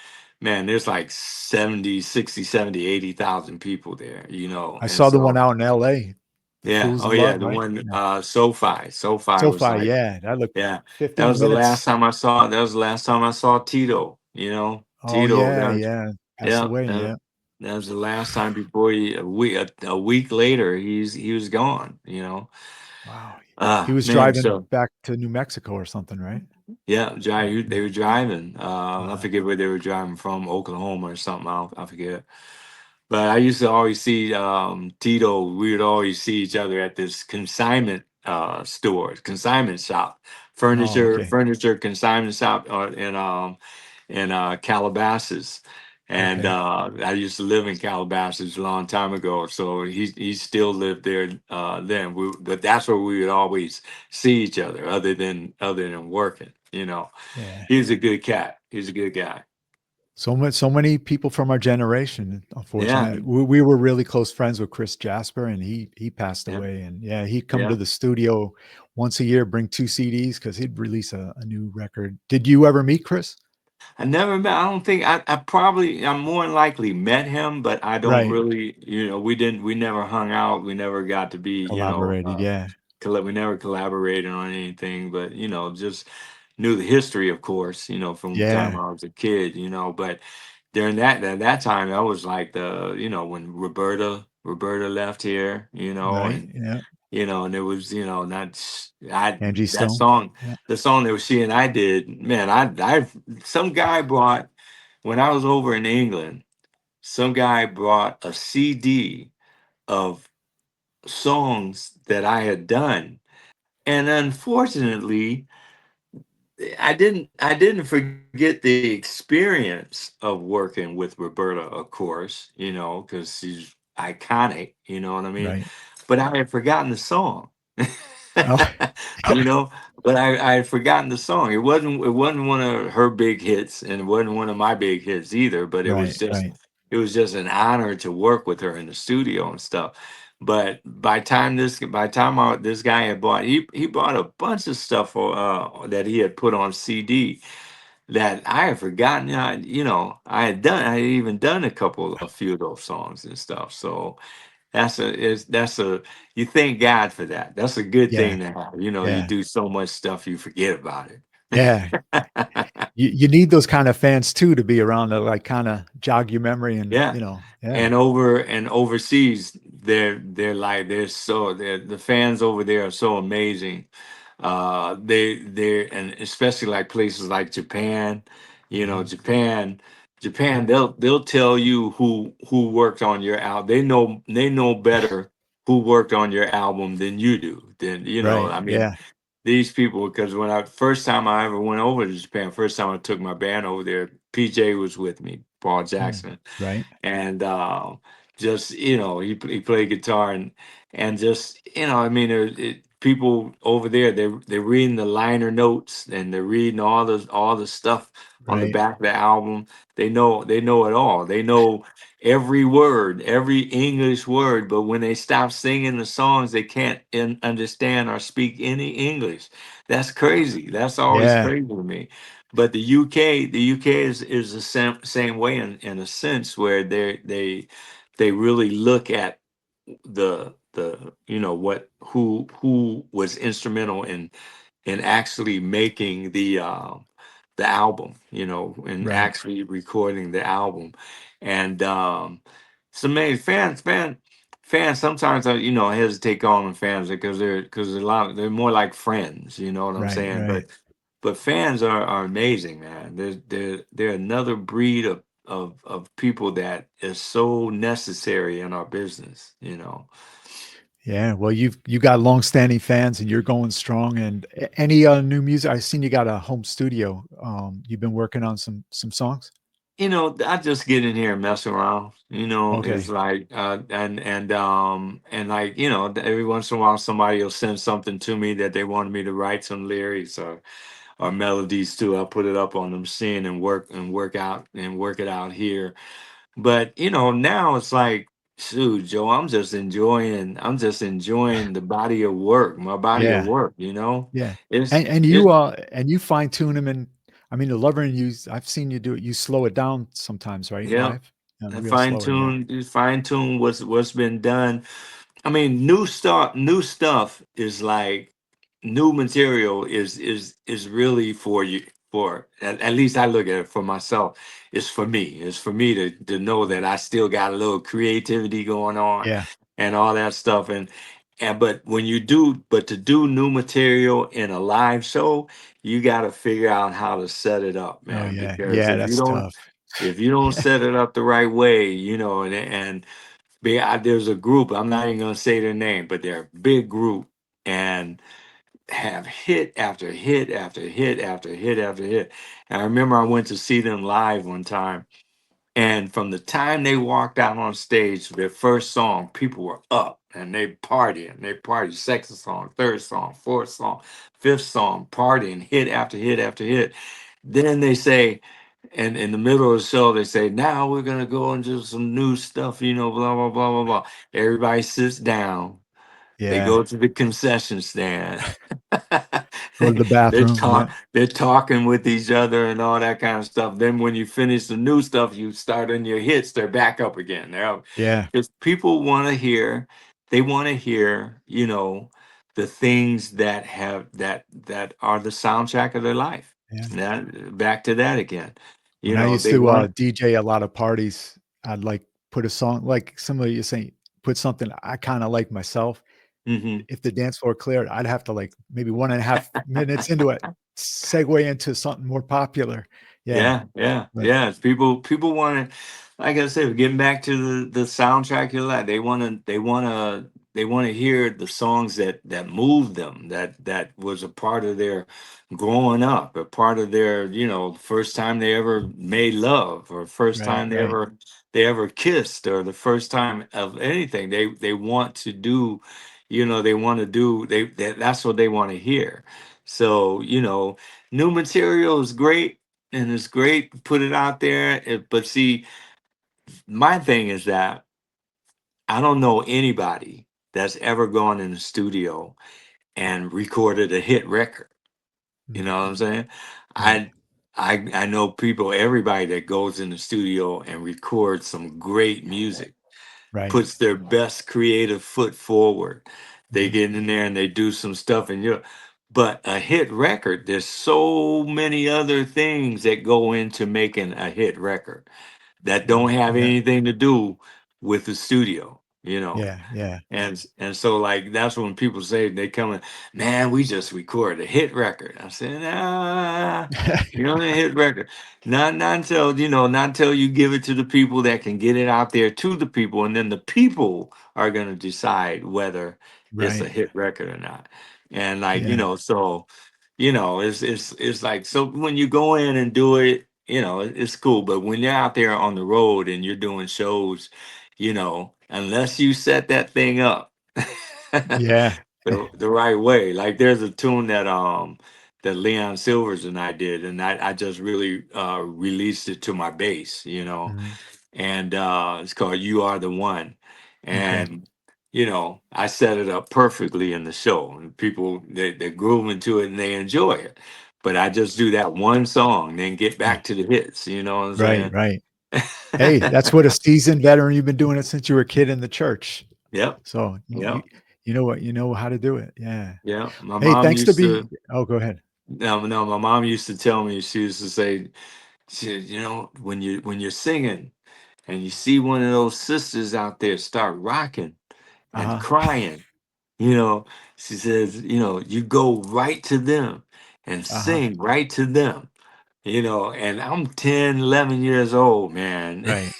man, there's like 70, 60, 70, 80,000 people there, I and saw the one so out in L.A. The yeah, Fools oh of yeah, Love, the right? one Yeah. SoFi was SoFi, like, yeah, that looked yeah, that 15 was the last minutes. time I saw that was the last time I saw Tito, Oh, Tito. yeah, yeah. Passed Yeah, away. Yeah. that was the last time before a week later he was gone. Wow. He Ah, was man. driving So back to New Mexico or something, right? yeah, they Yeah. were driving. I Yeah. forget where they were driving from, Oklahoma or something. I forget. But I used to always see Tito. We would always see each other at this consignment store, consignment shop, Oh, okay. furniture consignment shop, in Calabasas. And Okay. I used to live in Calabasas a long time ago, so he still lived there then. But that's where we would always see each other, other than working. Yeah. He was a good cat. He was a good guy. So many people from our generation, Yeah, unfortunately. We were really close friends with Chris Jasper, and he passed yeah, away. And yeah, he'd come to yeah. the studio once a year, bring 2 CDs because he'd release a new record. Did you ever meet Chris? I never met. I don't think I'm more than likely met him, but I don't Right. really. We never hung out. We never got to be. Collaborated. Yeah. We never collaborated on anything. But just knew the history, of course, from the time Yeah. I was a kid, but during that time, I was like when Roberta left here, Right. and Yeah. and it was, not I Angie that Stone. song, Yeah. the song that was she and I did, man, I some guy brought when I was over in England, some guy brought a CD of songs that I had done. And unfortunately, I didn't forget the experience of working with Roberta, of course, because she's iconic, you know what I mean? Right. But I had forgotten the song. Oh, you know, but I had forgotten the song. It wasn't one of her big hits, and it wasn't one of my big hits either, but right. Right. it was just an honor to work with her in the studio and stuff. But this guy had bought, he bought a bunch of stuff that he had put on CD that I had forgotten. I had even done a few of those songs and stuff. So that's a you thank God for that. That's a good Yeah. thing to have. You Yeah. do so much stuff you forget about Yeah. it. You need those kind of fans too to be around to like kind of jog your memory and Yeah. yeah. And overseas, the fans over there are so amazing. And especially like places like Japan, you know, Mhm. Japan, Japan, they'll tell you who worked on your album. They know better who worked on your album than you do. Right. I mean, Yeah. these people, because when first time I ever went over to Japan, first time I took my band over there, PJ was with me, Paul Mm. Jackson, Right. and just he played guitar, and just I mean people over there, they're reading the liner notes, and they're reading all the stuff on the Right. back of the album. They know it all. They know every word, every English word, but when they stop singing the songs, they can't understand or speak any English. That's crazy. That's always Yeah. crazy to me. But the UK is the same way in a sense where they really look at the what who was instrumental in actually making the album, and Right. actually recording the album. And so many fans sometimes hesitate calling them fans because they're more like friends, you know what I'm Right. saying? Right. But fans are amazing, man. They're another breed of people that is so necessary in our business. Yeah. Well, you got long-standing fans and you're going strong. And any new music? I've seen you got a home studio. You've been working on some songs. I just get in here and mess around. It's Okay. like and like, every once in a while somebody will send something to me that they wanted me to write some lyrics or melodies to. I'll put it up on the machine and work it out here. But now it's like, shoot, Joe, I'm just enjoying the body of work, my body of Yeah. work. Yeah. It's And you fine tune them, and I mean the lover and you. I've seen you do it. You slow it down sometimes, right? yeah, Live, and and real slow it. Yeah. fine tune what's been done. I mean, new stuff is like new material is really for you. For at least I look at it for myself. It's for me. It's for me to know that I still got a little creativity going on Yeah. and all that stuff. And but to do new material in a live show, you got to figure out how to set it up, Oh man. yeah. Because Yeah. That's tough. if you don't set it up the right way, there's a group, I'm not even going to say their name, but they're a big group and have hit after hit after hit after hit after hit. And I remember I went to see them live one time. And from the time they walked out on stage, their first song, people were up and they partying. They party. Second song, third song, fourth song, fifth song, partying, hit after hit after hit. Then they say, and in the middle of the show, they say, now we're gonna go and do some new stuff, blah blah blah blah blah. Everybody sits down. They Yeah. go to the concession stand. Go to the they're bathroom. talk Yeah. they're talking with each other and all that kind of stuff. Then when you finish the new stuff, you start on your hits, they're back up again. They're Yeah. because people want to hear, they want to hear, the things that that are the soundtrack of their life. Yeah. Now, back to that again. When I used They to, want. DJ a lot of parties, I'd, like, put a song like somebody you saying, put something I kinda like myself. Mhm. If the dance floor cleared, I'd have to, like, maybe 1.5 minutes into it, segue into something more popular. Yeah, Yeah, yeah, but yeah. People want to, like I said, getting back to the soundtrack of your life. They want to hear the songs that moved them, that was a part of their growing up, a part of their, first time they ever made love, or first right, time right. they ever kissed, or the first time of anything. They want to do, they want to do that's what they want to hear. So, new material is great, and it's great to put it out there. But see, my thing is that I don't know anybody that's ever gone in the studio and recorded a hit record. You Mm, know what I'm saying? right, I I know people, everybody that goes in the studio and records some great music, right. puts their best creative foot forward. They Mhm. get in there and they do some stuff, and but a hit record, there's so many other things that go into making a hit record that don't have Yeah, anything to do with the studio, yeah, yeah. and so, like, that's when people say, they come in, man, we just recorded a hit record. I said, nah, you know, a hit record. Not until, not until you give it to the people that can get it out there to the people, and then the people are gonna decide whether it's a Right, hit record or not. And, like, yeah, so, it's like, so when you go in and do it, it's cool. But when you're out there on the road and you're doing shows, unless you set that thing up yeah. the right way. Like, there's a tune that Leon Silvers and I did, and I just really released it to my bass, Mhm. and it's called "You Are the One," Okay, and I set it up perfectly in the show, and people, they groove into it and they enjoy it. But I just do that one song, then get yeah. back to the hits. You know what I'm Right, saying? right. Hey, that's what a seasoned veteran, you've been doing it since you were a kid in the church. Yep. So, Yep. you know what, you know how to do it. Yeah. Yeah. My Hey, mom thanks to used be to. oh, go ahead. No, no, my mom used to tell me. She used to say, she, when you're singing and you see one of those sisters out there start rocking and Uh-huh. crying, you know, she says, you go right to them and Uh-huh. sing right to them, and I'm 10, 11 years old, man. Right.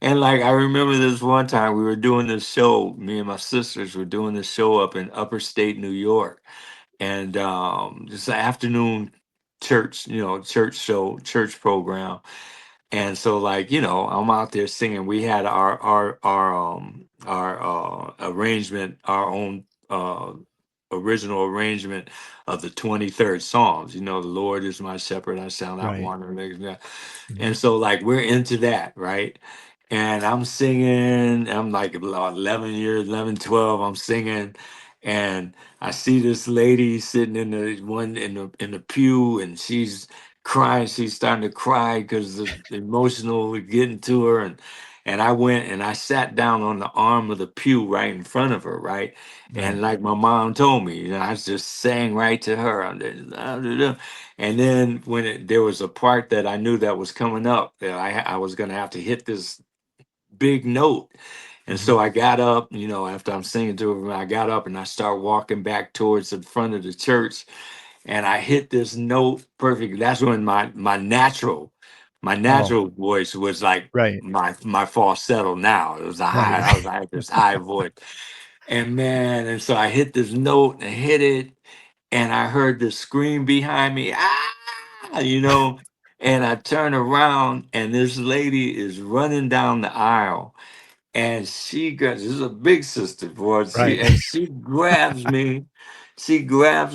And, like, I remember this one time we were doing this show, me and my sisters were doing this show up in upper state New York, and this afternoon church, church show, church program. And so, like, I'm out there singing. We had our arrangement, our own original arrangement of the 23rd Psalms. The Lord is my shepherd, I shall not Right. want. Mhm. And so, like, we're into that, right? And I'm singing, I'm like about 11 years, 11, 12. I'm singing, and I see this lady sitting in the pew, and she's crying. She's starting to cry because the emotional was getting to her. And I went and I sat down on the arm of the pew right in front of her, right? Right. And, like my mom told me, I just sang right to her. And then when there was a part that I knew that was coming up, that I was going to have to hit this big note. And Mhm. so I got up, after I'm singing to her, I got up and I start walking back towards the front of the church, and I hit this note perfect. That's when my Oh, natural voice was like right. my falsetto. Now it was a Right, high. right. I had this high voice, and man, and so I hit this note and hit it, and I heard the scream behind me, ah, and I turn around, and this lady is running down the aisle, and this is a big sister, boy. Right. She grabs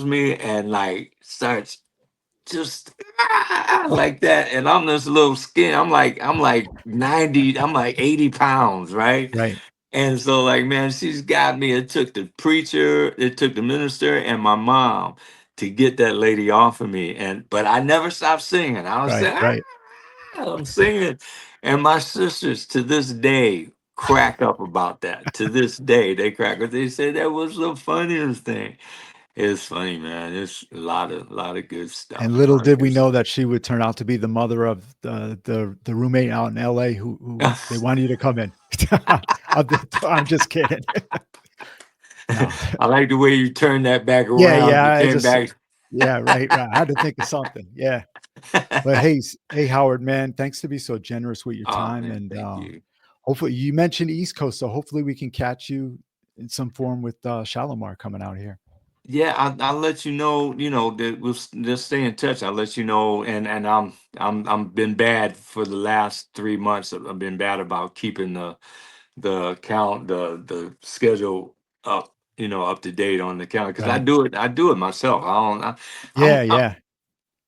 me and, like, starts just like that, and I'm this little skin. I'm like 90. I'm like 80 pounds, right? Right. And so, like, man, she's got me. It took the preacher, it took the minister, and my mom to get that lady off of me. But I never stopped singing. I was Right, saying, right. I'm singing, and my sisters to this day crack up about that. To this day, they crack up. They say that was the funniest thing. It's funny, man. It's a lot of good And stuff. A little lot of did good we know stuff. that she would turn out to be the mother of the roommate out in LA who they wanted you to come in. I'm just kidding. No. I like the way you turned that back Yeah, around. yeah. You I came just back. yeah, right, right. I had to think of something. Yeah. But hey, hey Howard, man, thanks to be so generous with your Oh time. man, And thank you. hopefully you mentioned East Coast, so hopefully we can catch you in some form with Shalamar coming out here. Yeah, I'll let you know. You know that just stay in touch. I'll let you know. And I'm been bad for the last 3 months. I've been bad about keeping the schedule up. Up to date on the calendar because I Right. do it. I do it myself. I don't. Yeah, I'm yeah.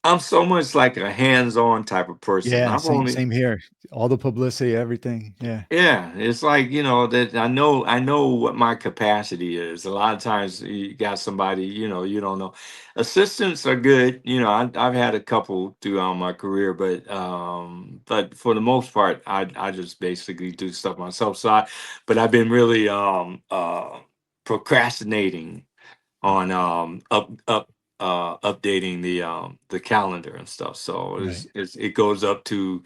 I'm so much like a hands-on type of person. Yeah, I've same only same here. All the publicity, everything. Yeah. Yeah, it's like, that I know what my capacity is. A lot of times you got somebody, you don't know. Assistants are good. I've had a couple throughout my career, but for the most part, I just basically do stuff myself. But I've been really procrastinating on updating the calendar and stuff. So Right. it goes up to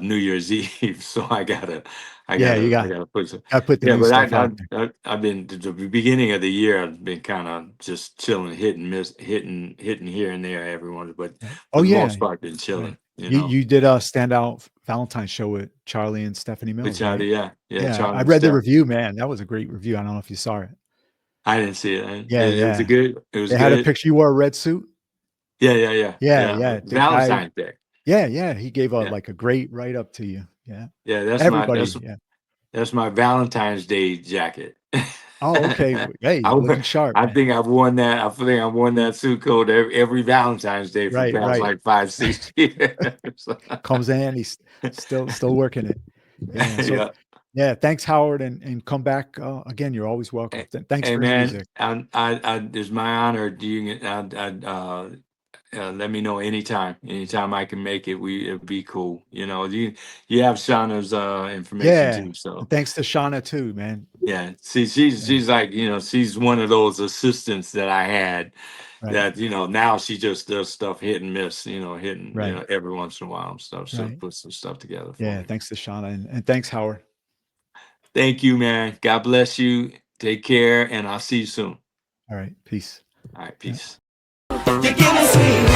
New Year's Eve, so I Yeah, you gotta, I got gotta put some. gotta put the Yeah, new but stuff out there. I've been the beginning of the year. I've been kind of just chilling, hit and miss, hitting here and there, everyone. But Right. for Oh the yeah. most part, been Right. chilling. You did a standout Valentine's show with Charlie and Stephanie But Mills, right? Charlie, yeah, Yeah, Charlie I and read the Steph. review, man. That was a great review. I don't know if you saw it. I didn't see it. Yeah, It was yeah. good. It was They had a good. picture. You wore a red suit. Yeah, yeah, yeah, Yeah, yeah. yeah. The guy. Valentine's Day. Yeah, yeah. He gave a Yeah, like a great write up to you. Yeah. yeah. Everybody. Yeah. That's my Valentine's Day jacket. Oh, okay. Hey, I, looking sharp, I man. think I've worn that. I think I've worn that suit coat every Valentine's Day for the Right, past right. like 5, 6 years. Comes in, he's still working it. Yeah. So Yeah. yeah, thanks, Howard, and come back again. You're always welcome. Hey, Thanks hey, for the man, music. it's my honor. Do you? Let me know anytime. Anytime I can make it, it'd be cool. You have Shauna's information Yeah. too. And So thanks to Shauna too, man. yeah, see, she's Yeah. she's like she's one of those assistants that I had Right. that now she just does stuff hit and miss, hitting Right. every once in a while and stuff. So Right. put some stuff together for Yeah. me. Thanks to Shauna and thanks, Howard. Thank you, man. God bless you. Take care, and I'll see you soon. All right. Peace. All right, Yeah. peace. You give me sweet